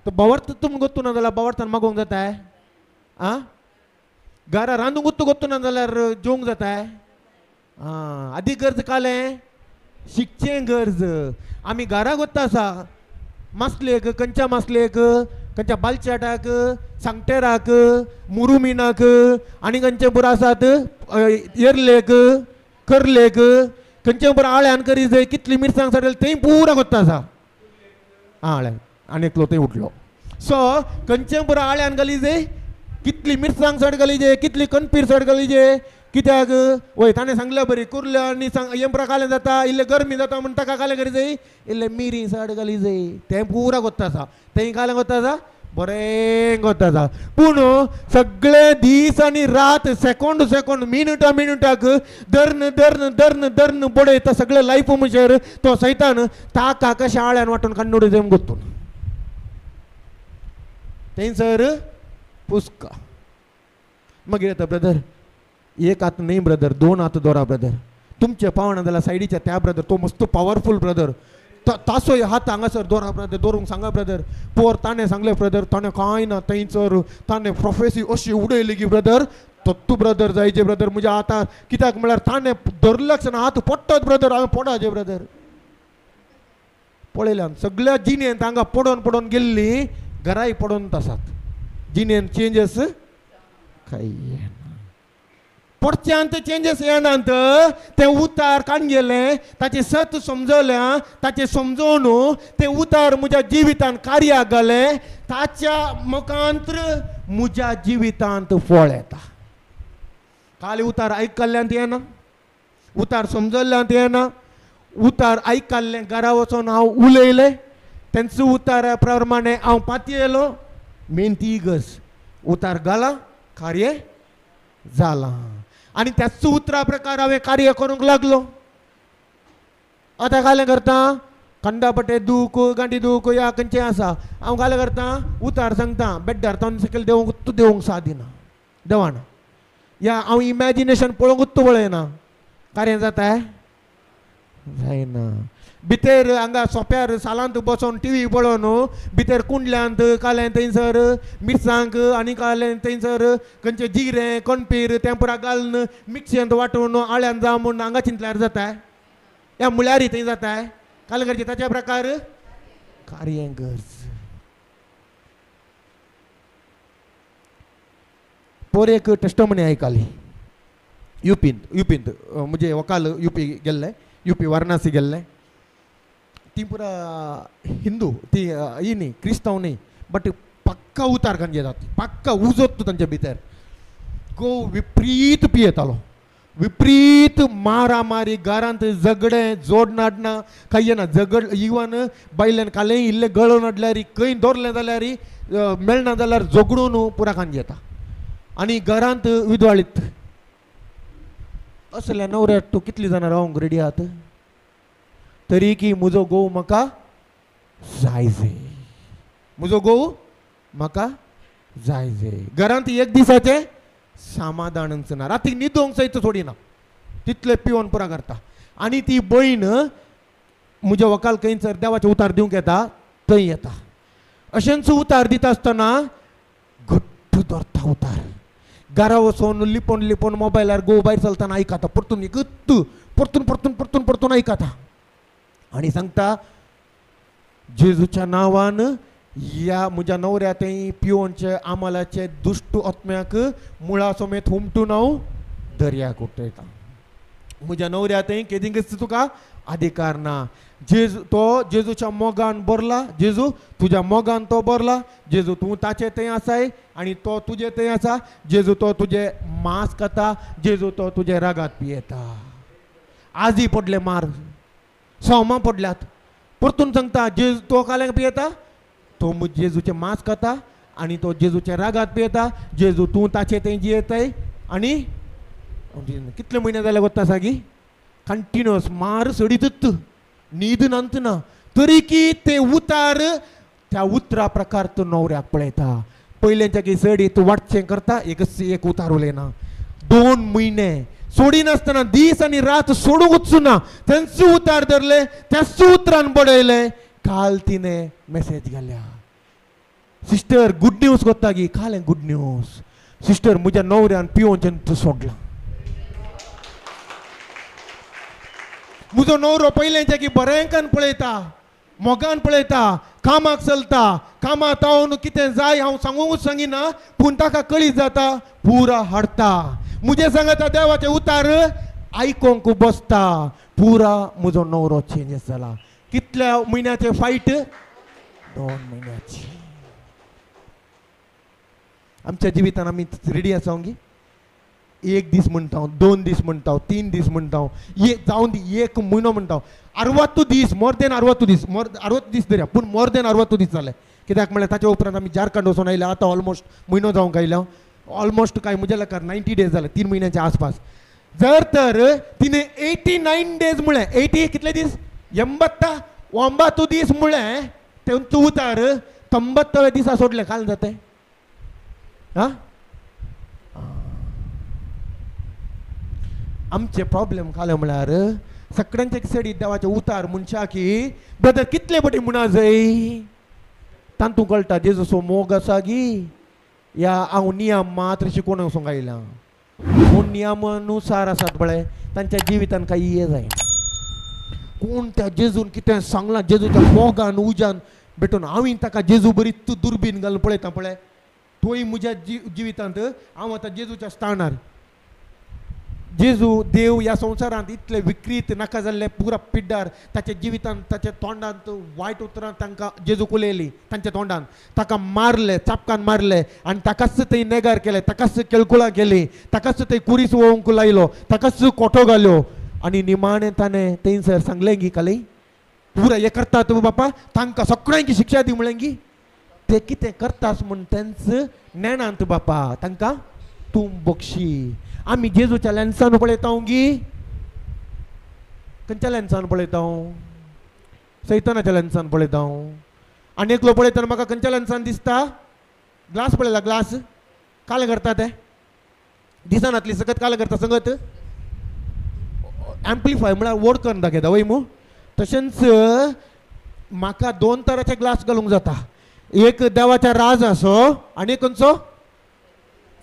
तो भावार्थ तुमकां गोत्तू ना जाल्यार भावार्थान मागोवंक जाताय आं घरा रांदूंक गोत्तू ना जाल्यार जेवंक जाताय. आदी गरज कालें शिकचें गरज आमी घरा वता आसा मासलेक खंयच्या मासलेक खंयच्या बालचाटाक सांगटेराक मुरुमिनाक आनी खंयचे बरो आसात एरलेक करलेक खंयचे बरो आळ्यान करी जाय कितली मिरसांग सडल थंय पुरा वता आसा आळ्यान आनी एकलो थंय उठलो सो खंयचे बरो आळ्यान घाली जाय कितली मिरसांग सड घाली जाय कितली कणपीर सड घाली जाय कित्याक वय ताणें सांगलें बरी कुर्ल्यो आनी येंप्रा कालें जाता इल्लें गरमी जाता म्हण ताका कालें करी जाय इल्लें मिरी सड घाली जाय तें पुरा कोत्ता आसा तें कालें कोत्ता आसा बरें कोत्ता आसा पूण सगळे दीस आनी रात सेकोंड सेकोंड मिनटाक धर्न धर्न धर्न धर्न बडयता सगळे लायफ म्हणजेर तो सैतान ताका कशें आळ्यान वांटून काडून उडय गोत्तून थंयसर पुस्का मागीर येता ब्रदर एक हात न्ही ब्रदर दोन हात दोरा ब्रदर तुमचे पावना जाल्यार सायडीच्या त्या ब्रदर तो मस्त पावरफुल ब्रदर तासोय हात हांगासर दोरा ब्रदर दवरूंक सांगा ब्रदर पोर ताणें सांगलें ब्रदर ताणें कांय ना थंयसर ताणें प्रोफेसी अशी उडयली की ब्रदर तो तूं ब्रदर जायचे ब्रदर म्हज्या आतां कित्याक म्हळ्यार ताणें धरलक्ष ना हात पडटात ब्रदर हांवें पडाचे ब्रदर पळयल्यान सगळ्या जिणेंत तांकां पडोवन पडोवन गेल्ली घराय पडोवन आसात जिणेंत चेंजीस कांय पडच्यांत चेंजीस येनात ते उतार काडून गेले ताचे सत समजवल्या ताचे समजोवन ते उतार म्हज्या जिवितांत कार्याक घाले ताच्या मुखांत्र म्हज्या जिवितांत फळ येता खाली उतार आयकल्ल्यांत येना उतार समजल्ल्यांत येना उतार आयकल्लें घरा वचोन हांव उलयलें तेंचो उतारा प्रमाणे हांव पातयेलो येयलो मेहनती गस उतार घाला कार्य जाला आनी त्याच उतरा प्रकार हांवें कार्य करूंक लागलो आतां कालें करता कंडापटे दूख गांठी दूख या खंयचें आसा हांव कालें करता उतार सांगता बेड्डार तावन सकयल देवूंक साथ दिना देवाना या हांव इमॅजिनेशन पळोवंकूच पळयना कार्य जाता जायना भितर हांगा सोंप्यार सालांत बसोन टीव्ही पळोवन भितर कुंडल्यांत कालें थंयसर मिरसांग आनी कालें थंयसर खंयचें जिरें कणपीर तें पुरा घालून मिक्सींत वांटून आळ्यान जावं म्हूण हांगा चिंतल्यार जाता ह्या म्हळ्यार थंय जाता कालें करचें ताचे प्रकार कार्य गरज पोर एक टेस्टमनी आयकली युपींत म्हणजे वकाल युपी गेल्ले युपी वाराणसी गेल्ले ती पुरा हिंदू ती ही न्ही क्रिस्तांव न्ही बट पक्का उतार खंयचे जाता पक्का उजत तांचे भितर विपरीत पियेतालो विपरीत मारामारी घरांत झगडें जोड नाडना काही ना झगड इवन बायल्यान कालें इल्लें गळोन हाडल्यार खंय दवरलें जाल्यार मेळना जाल्यार झगडून पुरा खान घेता आनी घरांत विदवाळीत असल्या नवऱ्याक तूं कितलीं जाणां रावंक रेडी आहात तरी की म्हजो घोव म्हाका जाय म्हजो घोव म्हाका जाय घरांत एक दिसाचें समाधानच ना राती न्हिदोंक सयत सोडिना तितले पिवन पुरा करता आनी ती भयण म्हज्या वकाल खंयसर देवाचे उतार दिवंक येता थंय येता अशेंच उतार दिता आसतना घट्ट धरता उतार घरा वचोन लिपोन लिपोन मोबायलार घोव भायर चलतना आयकता परतून एकूच परतून परतून परतून परतून आयकता आनी सांगता जेजूच्या नांवान या म्हज्या न्हवऱ्या थंय पिवनचे आमालाचे दुश्ट आत्म्याक मुळा समेत हुमटून हांव दर्याक उडयता म्हज्या न्हवऱ्या थंय केदीं तुका अधिकार ना जेजूच्या मोगान बरला जेजू तुज्या मोगान तो बरला जेजू तूं ताचे थंय आसाय आनी तो तुजे थंय आसा जेजू तो तुजे मांस खाता जेजू तो तुजे रागात पियेता आजी पडले मार सोमां पडल्यात परतून सांगता जेजू तो कालें पियेता तो जेजूचे मांस खाता आनी तो जेजूचे रागात पियेता जेजू तूं ताचे थंय जियेताय आनी कितले म्हयने जाले वता सागी कंटिन्युअस मार सडीतच न्हीद ना तरी की ते उतार त्या उतरा प्रकार तो न्हवऱ्याक पळयता पयलेंच्या की सडीत वाटचें करता एक उतार उलयना 2 म्हयने सोडिनासतना दीस आनी रात सोडूंकच ना तेंचो उतार धरले त्याच उतरान बडयले काल तिने मेसेज घाल्या सिस्टर गुड न्यूज कोत्ता गी कालें गुड न्यूज सिस्टर म्हज्या न्हवऱ्यान पिवोवचें सोडलां म्हजो नवरो पयलेंचे की बरेंकान पळयता, मोगान पळयता, कामाक चलता, कामाक तावन कितें जाय हांव सांगूंकूच सांगिना, पूण ताका कळीत जाता पुरा हाडटा. मुझे सांगता देवाचे उतार आयकोंक बसता. पुरा म्हजो नवरो चेंजीस जाला. कितल्या म्हयन्याचे फायट? 2 म्हयन्याची. आमच्या जिवितान आमी रेडी आसा गी. 1 दीस म्हणटा, 2 दीस म्हणटा, 3 दीस म्हणटा, जावन दी 1 म्हयनो म्हणटा, 60 दीस, मोर देन 60 दीस, 60 दीस धरया, पूण मोर देन 60 दीस जाले. कित्याक म्हळ्यार ताच्या उपरांत आमी झारखंड वचून आयल्या. आतां ऑलमोस्ट म्हयनो जावंक आयल्या. ऑलमोस्ट काय म्हज्या लेकार 90 डेज जाले, 3 म्हयन्याच्या आसपास. जर तर तिने 89 डेज म्हळें, 80 कितले दीस, 89 दीस म्हळें तेंचो उतार 90व्या दिसा सोडले. काल जाते हा. आमचे प्रॉब्लेम काले म्हळ्यार सगळ्यांचे सडी देवाचे उतार मनशा की ब्रदर कितले बटी म्हणा जाय तांतू कळटा जेजूचो मोग आसा गी या हांव नियम मात्र शिकोवन वचूंक आयला. कोण नियमानुसार आसात पळय तांच्या जिवितान काही हे जाय. कोण त्या जेजून कितें सांगलां जेजूच्या मोगान उजान भेटून हांवें ताका जेजू बरी तूं दुर्बीन घालून पळयता पळय तोय म्हज्या जिवितांत हांव आतां जेजूच्या स्थानार. जेजू देव ह्या संवसारांत इतले विकृत नाका जाल्ले पुरा पिड्डार ताच्या जिवितांत ताच्या तोंडांत वायट उतरां तांकां जेजूक उलयली तांच्या तोंडान ताका मारले चापकान मारले आनी ताकाच थंय नेगार केले ताकाच केळकुळां केली ताकाच थंय कुरीस वळोवंक लायलो ताकाच कोठो घाल्यो आनी निमाणें ताणें थंयसर सांगलें गी काली पुरा हे करतात बापा तांकां सगळ्यांकी शिक्षा दी म्हळें गी ते कितें करतास म्हूण तेंच नेणांत बापा तांकां तूं बक्षी. आमी जेजूच्या लेन्सान पळयता गी खंयच्या लेन्सान पळयता सैतानाच्या लेन्सान पळयता. आनी एकलो पळयतना म्हाका खंयच्या लेन्सान दिसता ग्लास पळयला ग्लास काले करता ते दिसानातली सकत काले करता संगत एम्प्लिफाय म्हळ्यार वोड करून दाखयता वय मू. तशेंच म्हाका 2 तरांचे ग्लास घालूंक जाता. एक देवाच्या राज असो आनी खंयचो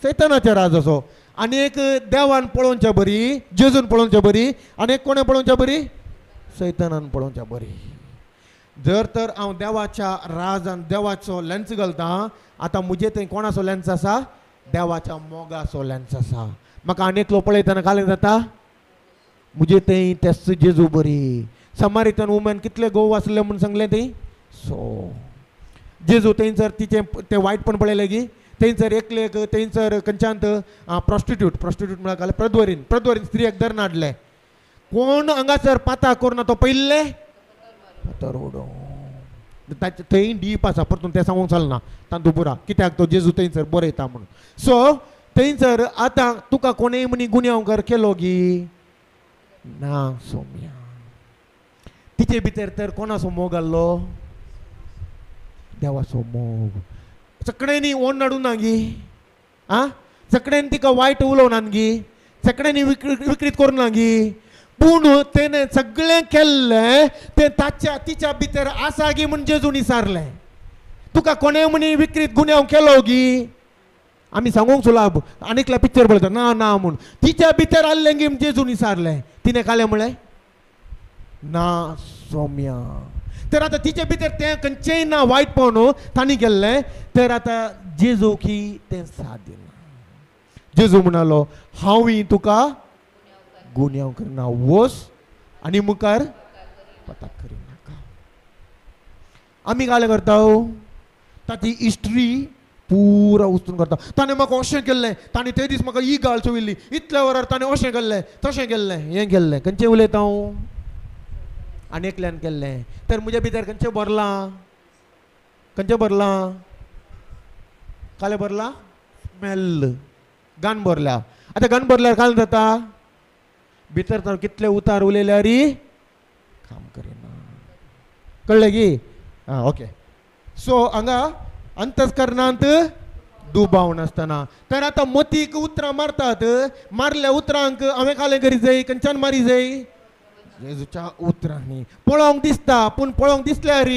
सैतानाच्या राज असो आनी एक देवान पळोवच्या बरी जेजून पळोवच्या बरी आनी एक कोणे पळोवच्या बरी सैतानान पळोवच्या बरी. जर तर हांव देवाच्या राजान देवाचो लेन्स घालता आतां म्हजे थंय कोणाचो लेन्स आसा देवाच्या मोगाचो लेन्स आसा. म्हाका आनी एकलो पळयतना काले जाता म्हजे थंय तेच जेजू बरी. समारितन वुमन कितले गोव आसले म्हूण सांगलें थंय सो जेजू थंयसर तिचें तें वायटपण पळयलें गी थंयसर एकलेक थंयसर खंयच्यांत प्रॉस्टिट्यूट म्हळ्यार काले प्रद्वरीन स्त्रियेक धरून हाडले. कोण हांगासर पाता करून तो पयल्ले तर उडो थंय डीप आसा परतून तें सांगूंक चलना तांतू पुरा कित्याक तो जेजू थंयसर बरयता म्हणून. सो थंयसर आतां तुका कोणेय मनी गुन्यांवकार केलो गी ना सोम्या तिचे भितर तर कोणाचो मोग आसलो देवाचो मोग. सगळ्यांनी ओन नाडून ना गी आ सगळ्यांनी तिका वायट उलोवना गी सगळ्यांनी विकृत करूं ना गी पूण तेणें सगळें केल्लें तें ताच्या तिच्या भितर आसा गी म्हूण जेजून विचारलें. तुका कोणें मनी विकृत गुन्यांव केलो गी आमी सांगूंक सुलाब आनीकल्या पिक्चर पळयता ना ना म्हूण तिच्या भितर आसलें गी म्हूण जेजून विचारलें. तिणें कालें म्हळें ना सोम्या. तर आतां तिचे भितर तें खंयचेंय ना वायटपण तांणी केल्लें तर आतां जेजू की तें साथ दिना. जेजू म्हणालो हांव तुका गुन्यांव करना वच आनी मुखार पताक करिनाका. आमी काले करता ताची हिस्ट्री पुरा उस्तून करता. ताणें म्हाका अशें केल्लें ताणें ते दीस म्हाका ही गाल चोविल्ली इतल्या वरार ताणें अशें केल्लें तशें केल्लें हें केल्लें खंयचें उलयता हांव आनी एकल्यान केल्लें. तर म्हज्या भितर खंयचें भरलां काले भरला स्मेल गान भरल्या. आतां गान भरल्यार काल जाता भितर तर कितले उतार उलयल्यार काम करिना कळ्ळें गी आं ओके. सो हांगा अंतस्करणांत दुबाव नासतना तर आतां मतीक उतरां मारतात मारल्या उतरांक हांवें कालें करी जाय खंयच्यान मारी जाय जेजूच्या उतरांनी पळोवंक दिसता पूण पळोवंक दिसल्यार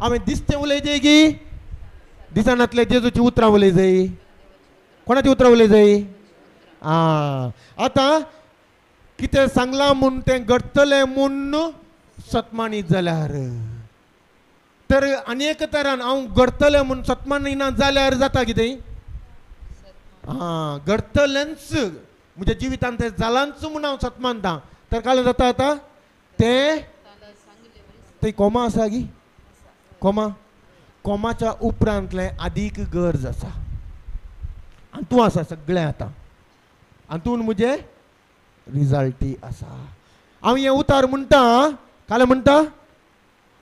हांवें दिसतें उलय जाय गी दिसानातले जेजूची उतरां उलय जाय. कोणाची उतरां उलय जाय आतां कितें सांगलां म्हूण तें घडटलें म्हूण सतमानीत जाल्यार, तर आनी एक तरान हांव घडटलें म्हूण सतमानिना जाल्यार जाता कितें? घडतलेंच म्हज्या जिवितांत तें जालांच म्हूण हांव सतमानतां, तर काय जाता आतां ते कोमा आसा गी, कोमाच्या उपरांतलें आदीक गरज आसा. आनी तूं आसा सगळें आतां, आनी तूं म्हजें रिजल्टी आसा. हांव हें उतार म्हणटा, काल म्हणटा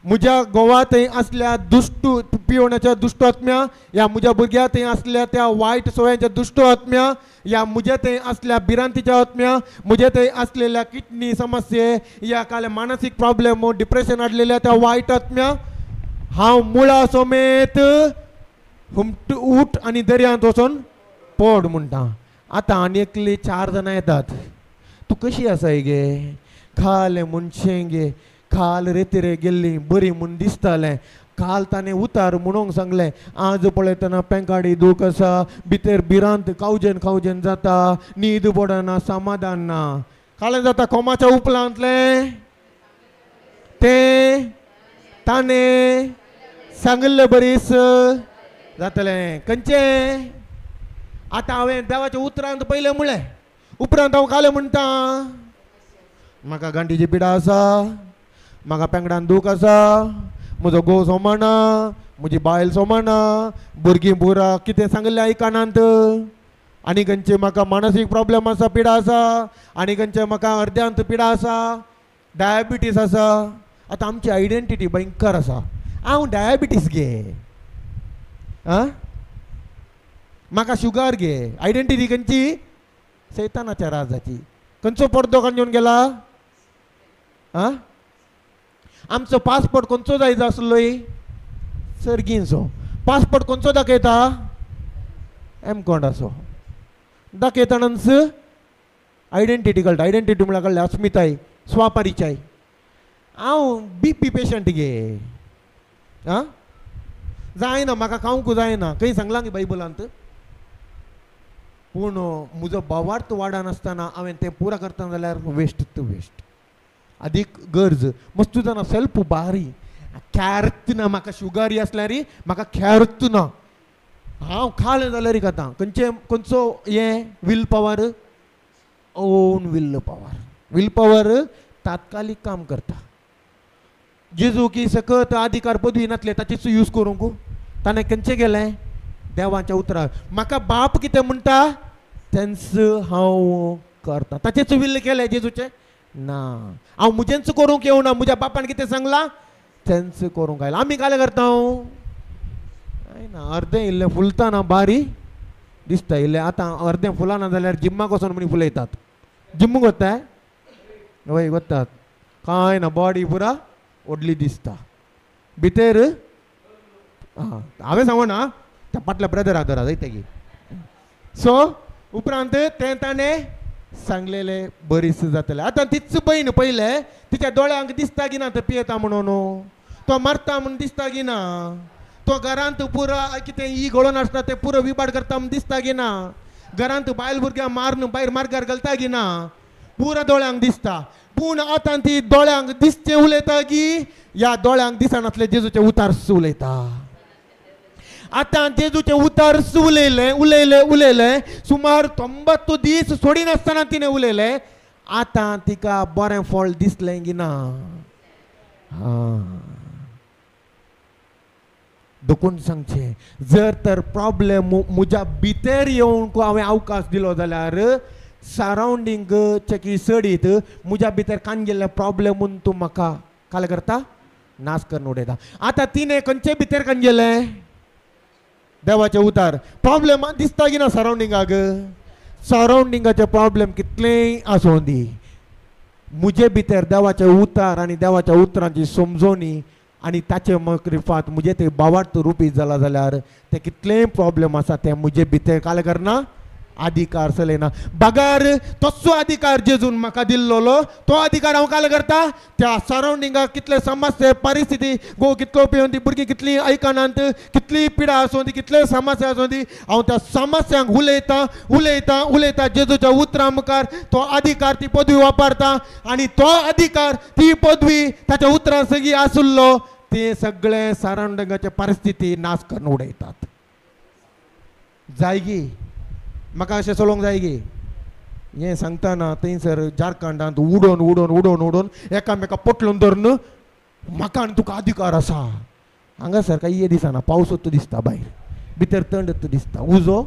म्हज्या गोवा थंय असल्या दुश्ट पिवण्याच्या दुश्ट आत्म्या, या म्हज्या भुरग्या थंय असल्या त्या वायट सवयांच्या दुश्ट आत्म्या, या म्हज्या थंय असल्या भिरांतीच्या आत्म्या, म्हज्या थंय असलेल्या किडनी समस्ये, या काल मानसीक प्रॉब्लेम डिप्रेशन हाडलेल्या त्या वायट आत्म्या, हांव मुळा समेत उठ आनी दर्यांत वचून पड म्हणटा. आतां आनी एकली 4 जाणां येतात. तूं कशी आसा गे? खाल म्हणशें गे, काल रेतीरे गेल्ली बरी म्हूण दिसतालें. काल ताणें उतार म्हणूंक सांगलें, आज पळयतना पेंकाडी दूख आसा, भितर भिरांत खावजेन जाता, न्हीद पडना, समाधान ना. काल जाता कोमाच्या उपरांतलें तें ताणें सांगलें बरीस जातलें. खंयचें? आतां हांवें देवाच्या उतरांत पयलें म्हणलें, उपरांत हांव काल म्हणटा म्हाका गांठीची पिडा आसा, म्हाका पेंगडान दूख आसा, म्हजो घोव सोमाना, म्हजी बायल सोमाना, भुरगीं बुरा कितें सांगलें आयकनात, आनी खंयचे म्हाका मानसीक प्रॉब्लेम आसा, पिडा आसा, आनी खंयचे म्हाका अर्द्यांत पिडा आसा, डायबिटीस आसा. आतां आमची आयडेंटिटी भयंकर आसा. हांव डायबिटीस गे, म्हाका शुगर गे. आयडेंटिटी खंयची? सैतानाच्या राजाची. खंयचो पडदो कांजून गेला? आमचो पासपोर्ट खंयचो जायचो आसलो? सर्गींचो. पासपोर्ट खंयचो दाखयता? एमकोंडाचो. दाखयतानाच आयडेंटिटी कळटा. आयडेंटिटी म्हळ्यार कळ्ळें, अस्मिताय, स्वापरिचय. हांव BP पेशंट गे. जायना, म्हाका खावंक जायना. खंय सांगलां गे बायबलांत. पूण म्हजो भावार्थ वाडनासतना हांवें तें पुरा करता जाल्यार वेस्ट टू वेस्ट. आदीक गरज मस्त जाणा सेल्फ बारी खेर्त ना. म्हाका शुगर आसल्यार म्हाका खेर्त ना. हांव खालें जाल्यार खाता. खंयचो हें willpower? Own willpower. Willpower तात्कालीक काम करता. जेजू की सकत अधिकार पदवी नासले ताचेच यूज करूंक ताणें खंयचें गेलें? देवाच्या उतरार. म्हाका बाप कितें म्हणटा तेंच हांव करता. ताचेच विल्ल केलें जेजूचें ना. हांव म्हजेंच करूंक येवना. म्हज्या बापान कितें सांगलां तेंच करूंक आयलां. आमी काले करता ना. अर्दें इल्लें फुलता ना बारी दिसता. इल्लें आतां अर्दें फुलाना जाल्यार जिम्माक वचोन म्हणी फुलयतात. जिम्मूक वताय? वय वतात. कांय ना, बॉडी पुरा ओडली दिसता. भितर हांवें सांगना, त्या फाटल्या ब्रदराक धरा जायते. सो उपरांत तें ताणें सांगलेलें बरीच जातलें. आतां तीच बहीण पयलें तिच्या दोळ्यांक दिसता की ना तो पियेता म्हणून, तो मारता म्हणून दिसता की ना, तो घरांत पुरा कितें ही घडोवन आसता तें पुरो विबाड करता म्हणून दिसता की ना, घरांत बायल भुरग्यां मारून भायर मार्गार घालता की ना, पुरा दोळ्यांक दिसता. पूण आतां ती दोळ्यांक दिसचें उलयता की ह्या दोळ्यांक दिसनासले जेजूचे उतार्स उलयता. आतां जेजूचे उतार्स उलयले सुमार 90 दीस सोडिनासतना तिणें उलयलें. आतां तिका बरें फळ दिसलें की ना. दुखून सांगचें, जर तर प्रॉब्लेम म्हज्या भितर येवंक हांवें अवकाश दिलो जाल्यार सरावंडींगचे की सडीत म्हज्या भितर कान गेल्ले प्रॉब्लेम म्हूण तूं म्हाका काल करता नाश करून उडयता. आतां तिणें खंयचे भितर कान गेलें? देवाचे उतार. प्रॉब्लेम दिसता की ना सरावंडिंगाक? सरावंडिंगाचे प्रॉब्लेम कितलेंय आसूं दी, म्हजे भितर देवाचे उतार आनी देवाच्या उतरांची समजोवणी आनी ताचे मकृपात म्हजे ते भावार्थ रुपी जाला जाल्यार ते कितलेंय प्रॉब्लेम आसा ते म्हजे भितर काल करना अधिकार चलयना बगार तसो अधिकार जेजून म्हाका दिल्लो तो अधिकार हांव काल करता त्या सरावंडिंगाक कितले समस्या परिस्थिती गो कितलो पिवन ती भुरगीं कितली आयकनात कितली पिडा आसूं ती कितले समस्या आसूं ती हांव त्या समस्यांक उलयता उलयता उलयता जेजूच्या उतरां मुखार तो अधिकार ती पदवी वापरता आनी तो अधिकार ती पदवी ताच्या उतरां सगळी आसुल्लो ते सगळे सरावंडिंगाचे परिस्थिती नाश करून उडयतात जायगी म्हाका अशें चलोवंक जाय गे हें सांगतना थंयसर झारखंडांत उडोवन उडोवन उडोवन उडोवन एकामेका पटलून धरून म्हाका आनी तुका अधिकार आसा हांगासर काय हे दिसना पावसूच दिसता भायर भितर थंड दिसता उजो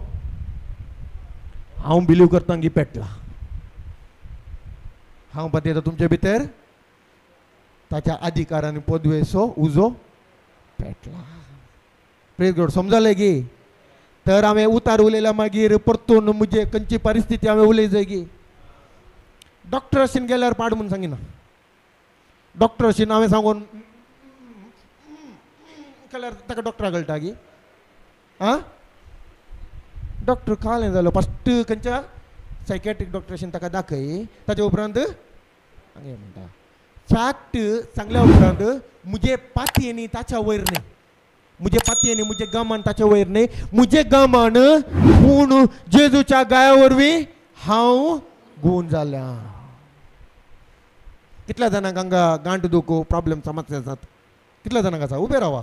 हांव बिलीव करता की पेटला हांव बतयता तुमचे भितर ताच्या अधिकारान पदवेचो उजो पेटला प्रेज गॉड समजलें गे तर हांवें उतार उलयल्या मागीर परतून म्हजे खंयची परिस्थिती हांवें उलय जाय गी डॉक्टर अशीन गेल्यार पाड म्हणून सांगिना डॉक्टर अशीन हांवें सांगून केल्यार ताका डॉक्टरा कळटा गी आं डॉक्टर कालें जालो फस्ट खंयच्या सायकॅट्रीक डॉक्टर अशीन ताका दाखय ताच्या उपरांत हांगे म्हणटा फॅक्ट सांगल्या उपरांत म्हजे पातयेनी ताच्या वयर न्ही मुझे पती नहीं मुझे गमन ताचे वयर नहीं मुझे गमन पूण जेजूच्या गाया वरवीं हांव गुण जाल्या कितल्या जाणांक हांगा गांठ दुखो प्रॉब्लेम समस्या जाता कितल्या जाणांक आसा उबे रावा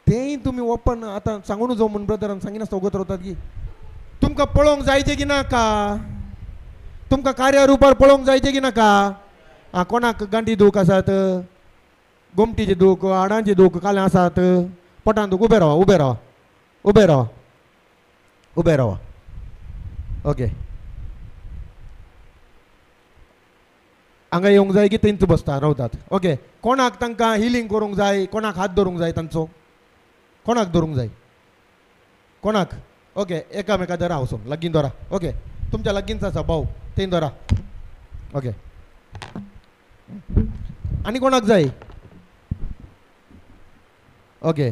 तेंय तुमी ओपन आतां सांगून जो म्हूण ब्रदरान सांगिनासता वगत रावतात की तुमकां पळोवंक जायचें की नाका तुमकां कार्या रुपार पळोवंक जायचें की नाका कोणाक गांठी दूख आसात गोमटीचे दूख हाडांचे दूख काले आसात पोटान दूख उबे रावा उबे रावा उबे रावा उबे रावा ओके हांगा येवंक जाय की थंयच बसता रावतात ओके कोणाक तांकां हिलींग करूंक जाय कोणाक हात धरूंक जाय तांचो कोणाक धरूंक जाय कोणाक ओके एकामेका धरा वचून लगीन धरा ओके तुमच्या लगीनच आसा भाऊ थंय धरा ओके आनी कोणाक जाय ओके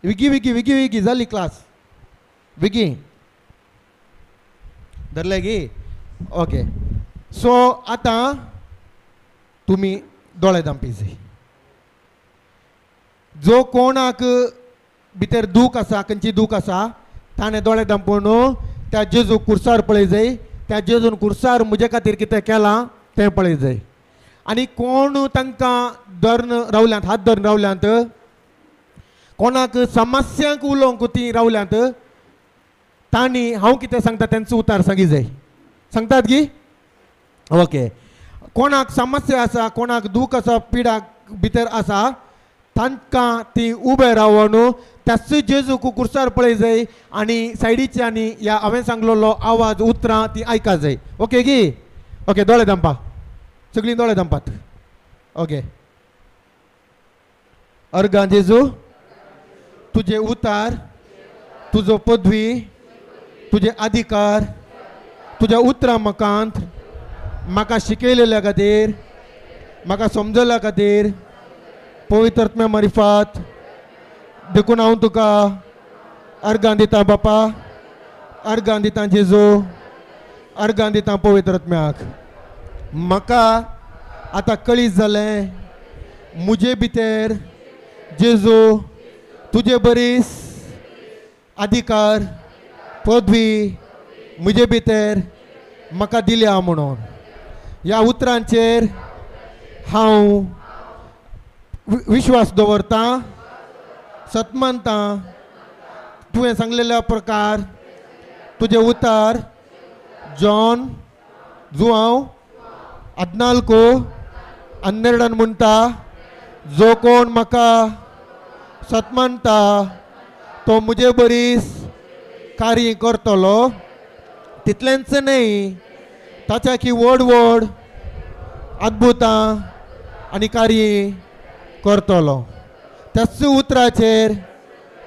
विकी विकी विकी विकी जाली क्लास विकी धरले गी ओके सो आतां तुमी दोळे धांपी जाय जो कोणाक भितर दूख आसा खंयची दूख आसा ताणें दोळे धांपून त्या जेजू कुर्सार पळय जाय त्या जेजून कुर्सार म्हजे खातीर कितें केलां तें पळय जाय आनी कोण तांकां धरून रावल्यांत हात धरून रावल्यांत कोणाक समस्यांक उलोवंक ती रावल्यांत तांणी हांव कितें सांगता तेंचो उतार सांगी जाय सांगतात की ओके कोणाक समस्या आसा कोणाक दूख आसा पिडा भितर आसा तांकां ती उबे रावन त्याच जेजू कुर्सार पळय जाय आनी सायडीच्यानी ह्या हांवें सांगलेलो आवाज उतरां ती आयका जाय ओके गी ओके दोळे धांपा सगळीं दोळे धांपात ओके अर्गां जेजू तुझे उतार तुजो पदवी तुझे अधिकार तुझ्या उतरां मकांत म्हाका शिकयलेल्या खातीर म्हाका समजल्या खातीर पवित्र आत्म्या मार्फत देखून हांव तुका अर्गां दिता बापा अर्गां दिता जेजू अर्गां दिता पवित्र आत्म्याक म्हाका आतां कळीत जालें मुजे भितर जेजू तुजे बरीस अधिकार पदवी मुजे भितर म्हाका दिल्या म्हणून ह्या उतरांचेर हांव विश्वास दवरता सतमानता तुवें सांगलेल्या प्रकार तुजे उतार जॉन जुआंव 14:12 म्हणटा जो कोण म्हाका सतमानता तो मुजे बरीस कार्य करतलो तितलेंच न्ही ताच्या की व्हड व्हड अद्भुतां आनी कार्य करतलो त्याच उतराचेर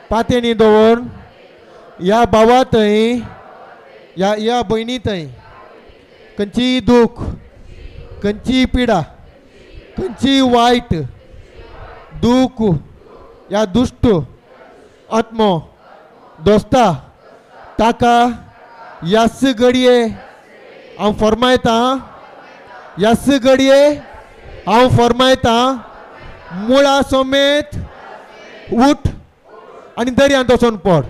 पातेणी दवरून ह्या भावा थंय ह्या भयणी थंय खंयची दूख खंयची पिडा खंयची वायट दूख ह्या दुश्ट आत्मो दोस्ता ताका यास घडये हांव फरमायता यास घडये हांव फरमायता मुळा समेत उठ आणि दर्यांत वचून पड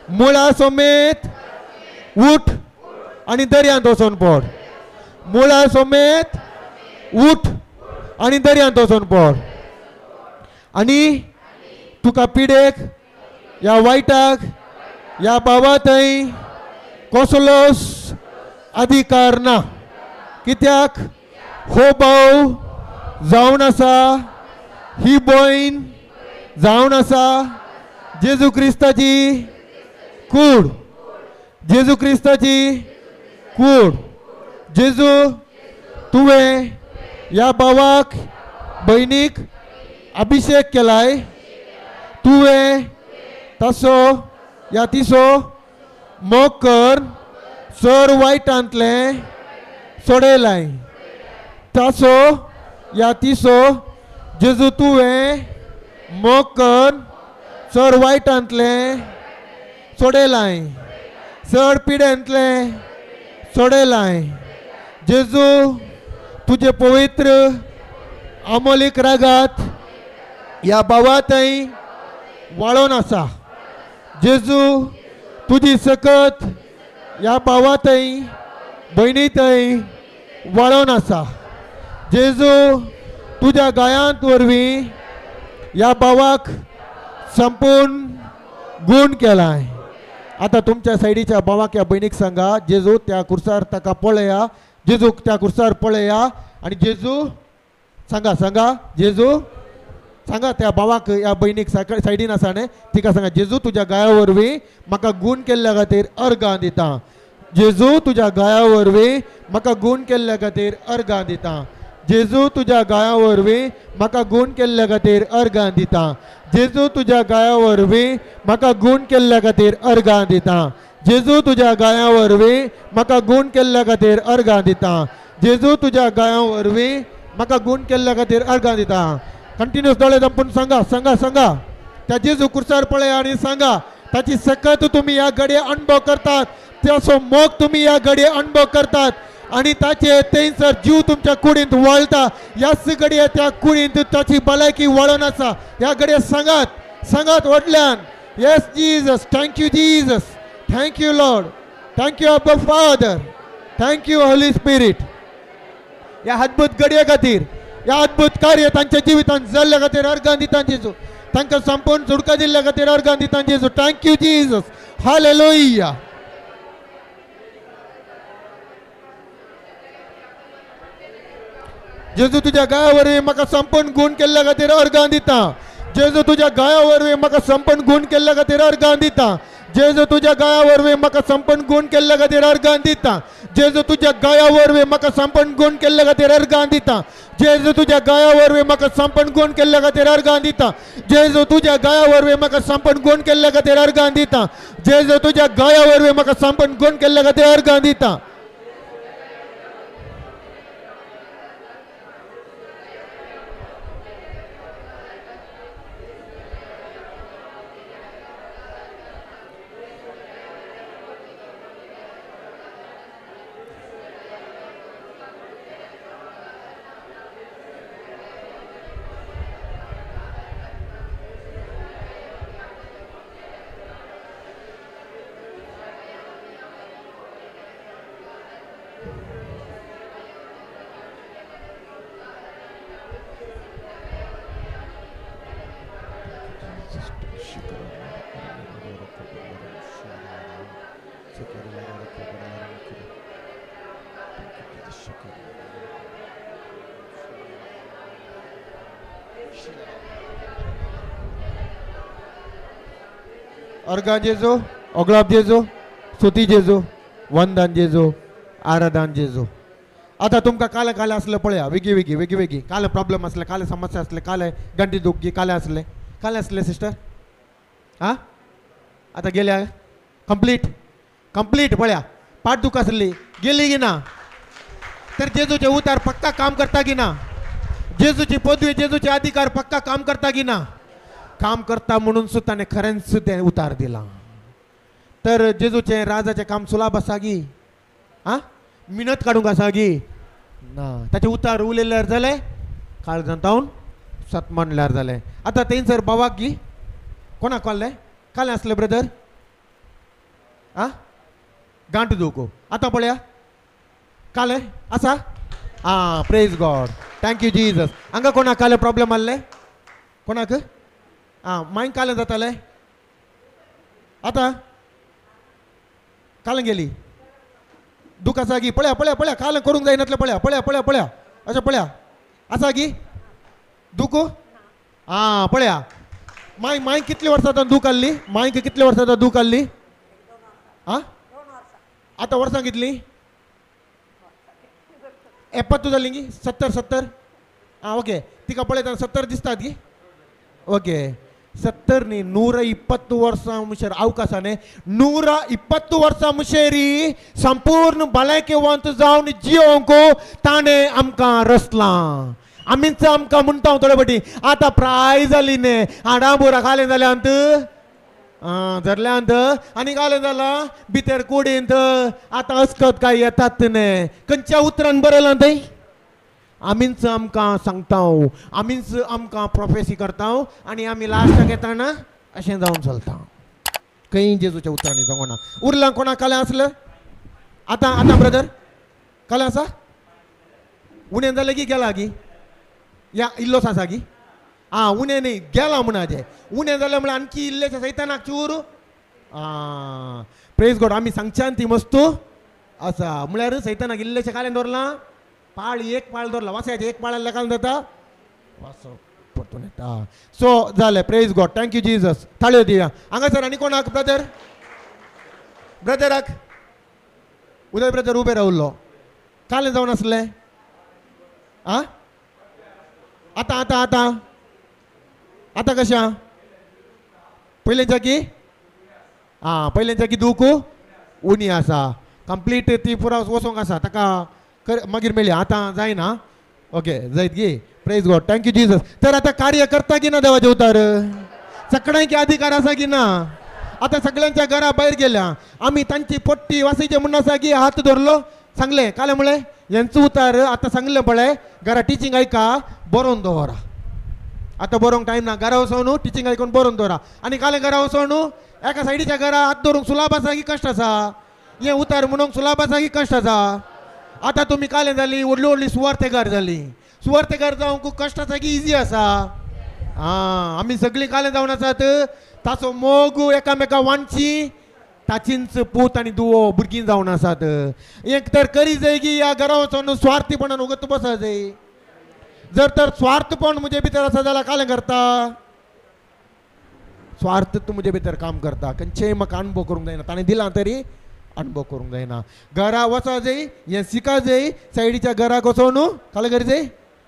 मुळा समेत उठ आणि दर्यांत वचून पड मुळा समेत उठ आणि दर्यांत वचून पड आणि तुका पिडेक या वायटाक या बाबा थंय कसलोच अधिकार ना कित्याक हो भाव जावन आसा ही भयण जावन आसा जेजू क्रिस्ताची कूड जेजू क्रिस्ताची कूड जेजू तुवें या भावाक भयणीक अभिषेक केलाय तुवें तसो या तिसो मोग कर सर वायटांतले सोडयलाय तसो या तिसो जेजू तुवें मोग कर सर वायटांतले सोडयलाय चड पिड्यांतले सोडयलाय जेजू तुजे पवित्र अमोलीक रागात या भावा थंय वाळोन आसा जेजू तुजी सकत या भावा थंय भयणी थंय वाळोन आसा जेजू तुज्या गायांत वरवीं या भावाक संपूर्ण गुण केलाय आता तुमच्या सायडीच्या भावाक या भयणीक सांगा जेजू त्या कुर्सार ताका पळया जेजू त्या कुर्सार पळया आणि जेजू सांगा सांगा जेजू सांगा त्या भावाक या भयणीक सायडीन आसा न्ही तिका सांगा जेजू तुज्या गाया वरवीं म्हाका गुण केल्ल्या खातीर अर्गां दिता जेजू तुज्या गाया वरवीं म्हाका गुण केल्ल्या खातीर अर्गां दिता जेजू तुज्या गाया वरवीं म्हाका गुण केल्ल्या खातीर अर्गां दिता जेजू तुज्या गाया वरवीं म्हाका गुण केल्ल्या खातीर अर्गां दिता जेजू तुज्या गाया वरवीं म्हाका गुण केल्ल्या खातीर अर्गां दिता जेजू तुज्या गाया वरवीं म्हाका गुण केल्ल्या खातीर अर्गां दिता कंटिन्यूस दोळे धांपून सांगा सांगा सांगा त्या जेजू कुर्सार पळया आणि सांगा ताची सकत तुम्ही या घडये अनुभव करतात त्याचो मोग तुम्ही या घडये अनुभव करतात आणि ताचे थंयसर जीव तुमच्या कुडींत वळटा ह्याच घडये त्या कुडींत ताची भलायकी वळोन आसा ह्या घडये सांगात सांगात व्हडल्यान yes Jesus thank you Jesus thank you Lord thank you अब्बा फादर थँक्यू होली स्पिरिट या अद्भुत घडये खातीर या अद्भुत कार्य तांच्या जिवितांत जाल्ल्या खातीर अर्गां दिता जेजू तांकां संपूर्ण सुटका दिल्ल्या खातीर अर्गां दिता जेजू थँक्यू जीजस हालेलुया जेजू तुझ्या गाया वरवीं म्हाका संपूर्ण गुण केल्ल्या खातीर अर्गां दिता जेजू तुझ्या गाया वरवीं म्हाका संपूर्ण गुण केल्ल्या खातीर अर्गां दिता जेजू तुझ्या गाया वरवीं म्हाका संपूर्ण गुण केल्ल्या खातीर अर्गां दिता जेजू तुझ्या गाया वरवीं म्हाका संपूर्ण गुण केल्ल्या खातीर अर्गां दिता जेजू तुझ्या गाया वरवीं म्हाका संपूर्ण गुण केल्ल्या खातीर अर्गां दिता जेजू तुझ्या गाया वरवीं म्हाका संपूर्ण गुण केल्ल्या खातीर अर्गां दिता जेजू तुझ्या गाया वरवीं म्हाका संपूर्ण गुण केल्ल्या खातीर अर्गां दिता अर्गां जेजू ओगलाप जेजू स्तुती जेजू वंदन जेजू आराधन जेजू आता तुमकां काले काले असले पळया वेगी वेगी वेगी वेगी काले प्रॉब्लेम असले काले समस्या असले काले गंटी दुखी काले असले सिस्टर हां आता गेल्या कंप्लीट पळया पाठ दुख आसली गेली की ना तर जेजूचे उतार पक्का काम करता की ना जेजूची पदवी जेजूचे अधिकार पक्का काम करता की ना काम करता म्हणून सुद्धा ताणें खरेंच तें उतार दिला तर जेजूचे राजाचे काम सुलाभ आसा गी आ मिनत काडूंक आसा गी ना ताचे उतार उलयल्यार जाले काळजांत तावन सत म्हणल्यार जाले आतां थंयसर बावाक गी कोणाक कळ्ळें कालें आसलें ब्रदर आ गांठ दुखो आतां पळया कालें आसा आ प्रेज गॉड थँक्यू जीजस हांगा कोणाक कालें प्रॉब्लेम आसलें कोणाक आ मांयक कालें जातालें आतां कालें गेली दूख आसा गी पळया पळया पळया कालें करूंक जायनातलें पळया पळया पळया पळया अशें पळया आसा गी दूख आ पळया मांयक कितले वर्सां दूख आसली मांयक कितले वर्सां दूख आसली आ आतां वर्सां कितली 70 जाली गी 70 आ ओके तिका पळयता 70 दिसतात गी ओके 70 न्ही 120 वर्सां मुशेर अवकाशाने 120 वर्सां मुशेरी संपूर्ण भलायकेवंत जावन जियोंक ताणें आमकां रचलां आमीच आमकां म्हणटा थोडे फाटी आतां प्राय जाली न्ही आडाबोरा खालें जाल्यात धरल्यांत आनी घालें जालां भितर कुडींत आतां अस्कत काय येतात न्ही खंयच्या उतरान बरयलां थंय आमीच आमकां सांगता आमीच आमकां प्रोफेसी करता आनी आमी लास्टाक येताना अशें जावन चलता खंय जेजूच्या उतरांनी सांगना उरलां कोणाक कालें आसलें आतां आतां ब्रदर कालें आसा उणें जालें की गेला गी या इल्लोस आसा गी आ उणें न्ही गेला म्हणा उणें जालें म्हळ्यार आणखी इल्लेशें सैतानाक चूर आ प्रेज गॉड आमी सांगच्यान ती मस्तू आसा म्हळ्यार सैतानाक इल्लेशें कालें दवरलां पाळ एक पाळ दवरला वासायचे एक पाळाल्या काल जाता वासो परतून येता सो जालें प्रेज गॉड थँक्यू जीजस थाळ्यो दिया हांगासर आनी कोणाक ब्रदराक उदय ब्रदर उबे रावल्लो कालें जावन आसलें आ आतां आतां आतां आतां कशें पयलेंच्या की आ पयलेंच्या की दूख उणी आसा कंप्लीट ती पुरा वचोंक आसा ताका मागीर मेळया आतां जायना ओके जायत गी प्रेज गॉड थँक्यू जीजस तर आतां कार्य करता की ना देवाचे उतार सगळ्यांक अधिकार आसा की ना आतां सगळ्यांच्या घरा भायर गेल्या आमी तांची पट्टी वासीचे म्हण आसा की हात धरलो सांगलें कालें म्हळें हेंचो उतार आतां सांगलें पळय घरा टिचींग आयका बरोवन दवरा आतां बरोवंक टायम ना घरा वचोन टिचींग आयकून बरोवन दवरा आनी कालें घरा वचोन एका सायडीच्या घरा हात धरूंक सुलाभ आसा की कश्ट आसा हें उतार म्हणूंक सुलाभ आसा की कश्ट आसा आतां तुमी कालें जाली व्हडली व्हडली सुवार्थेकार जाली सुवार्थेकार जावंक कश्ट आसा की इजी आसा आमी सगळीं कालें जावन आसात ताचो मोग एकामेका वांची ताचींच पूत आनी दुवो भुरगीं जावन आसात एक तर करी जाय की ह्या घरा वचोन स्वार्थीपणान उगत बसा जाय जर तर स्वार्थपण म्हजे भितर आसा जाल्यार कालें करता स्वार्थ तूं म्हजे भितर काम करता खंयचेय म्हाका अनुभव करूंक जायना ताणें दिलां तरी अनुभव करूंक जायना घरा वचा जाय हें शिका जाय सायडीच्या घराक वचोन कालें करी जाय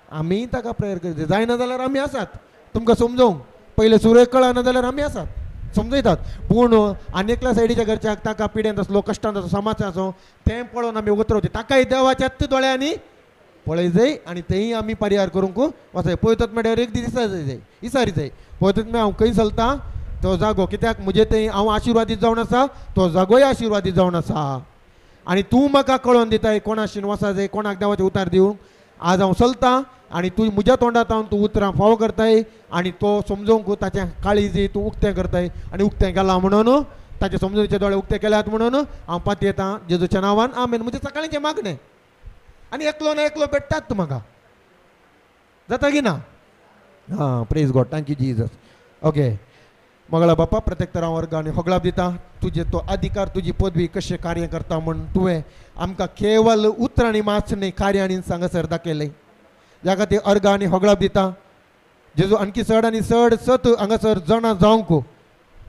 आमी ताका प्रेयर करी जाय जायना जाल्यार आमी आसात तुमकां समजोवंक पयले सुरय कळना जाल्यार आमी आसात समजयतात पूण आनी एकल्या सायडीच्या घरच्याक ताका पिड्यांत आसलो कश्टांत आसलो समाचार आसो तें पळोवन आमी वगत रावचे ताकाय देवाच्याच दोळ्यांनी पळय जाय आनी थंय आमी परिहार करूंक वचाय पळयतात म्हळ्यार एक दीस जाय इसारी जाय पळयतात म्हळ्यार हांव खंय चलतां तो जागो कित्याक म्हजे थंय हांव आशिर्वादीत जावन आसा तो जागोय आशिर्वादीत जावन आसा आनी तूं म्हाका कळोवन दिताय कोणाशीन वचा जाय कोणाक देवाचे उतार दिवंक आज हांव चलतां आनी तूं म्हज्या तोंडांत तूं उतरां फावो करताय आनी तो समजोवंक ताचें काळजी तूं उक्तें करताय आनी उक्तें केलां म्हणून ताचे समजुनीचे दोळे उक्ते केल्यात म्हणून हांव पात येतां जेजूच्या नांवान आमेन म्हणजे सकाळींचें मागणें आनी एकलो ना एकलो भेटतात तूं म्हाका जाता की ना हां praise God thank you Jesus okay मंगळा बापा प्रत्येक तरा वर्गांनी होगळाप दिता तुजे तो अधिकार तुजी पदवी कशें कार्य करता म्हण तुवें आमकां केवल उतरांनी माच न्ही कार्याणीन सांगासर दाखयलें ह्या खातीर अर्गांनी होगळाप दिता जेजू आणखी चड आनी चड सत हांगासर जाणां जावंक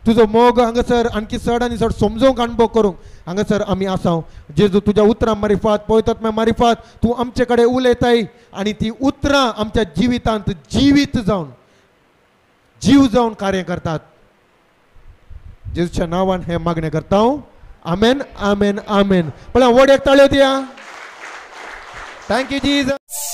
तुजो मोग हांगासर आणखी चड आनी चड समजोवंक अनुभव करूंक हांगासर आमी आसां जेजू तुज्या उतरां मारिफात पळयतात मारिफात तूं आमचे कडेन उलयताय आनी ती उतरां आमच्या जिवितांत जिवीत जावन जीव जावन कार्य करतात जेजूच्या नांवान हे मागणें करता आमेन आमेन आमेन पळय व्हड एक ताळयो दिया थँक्यू जीजस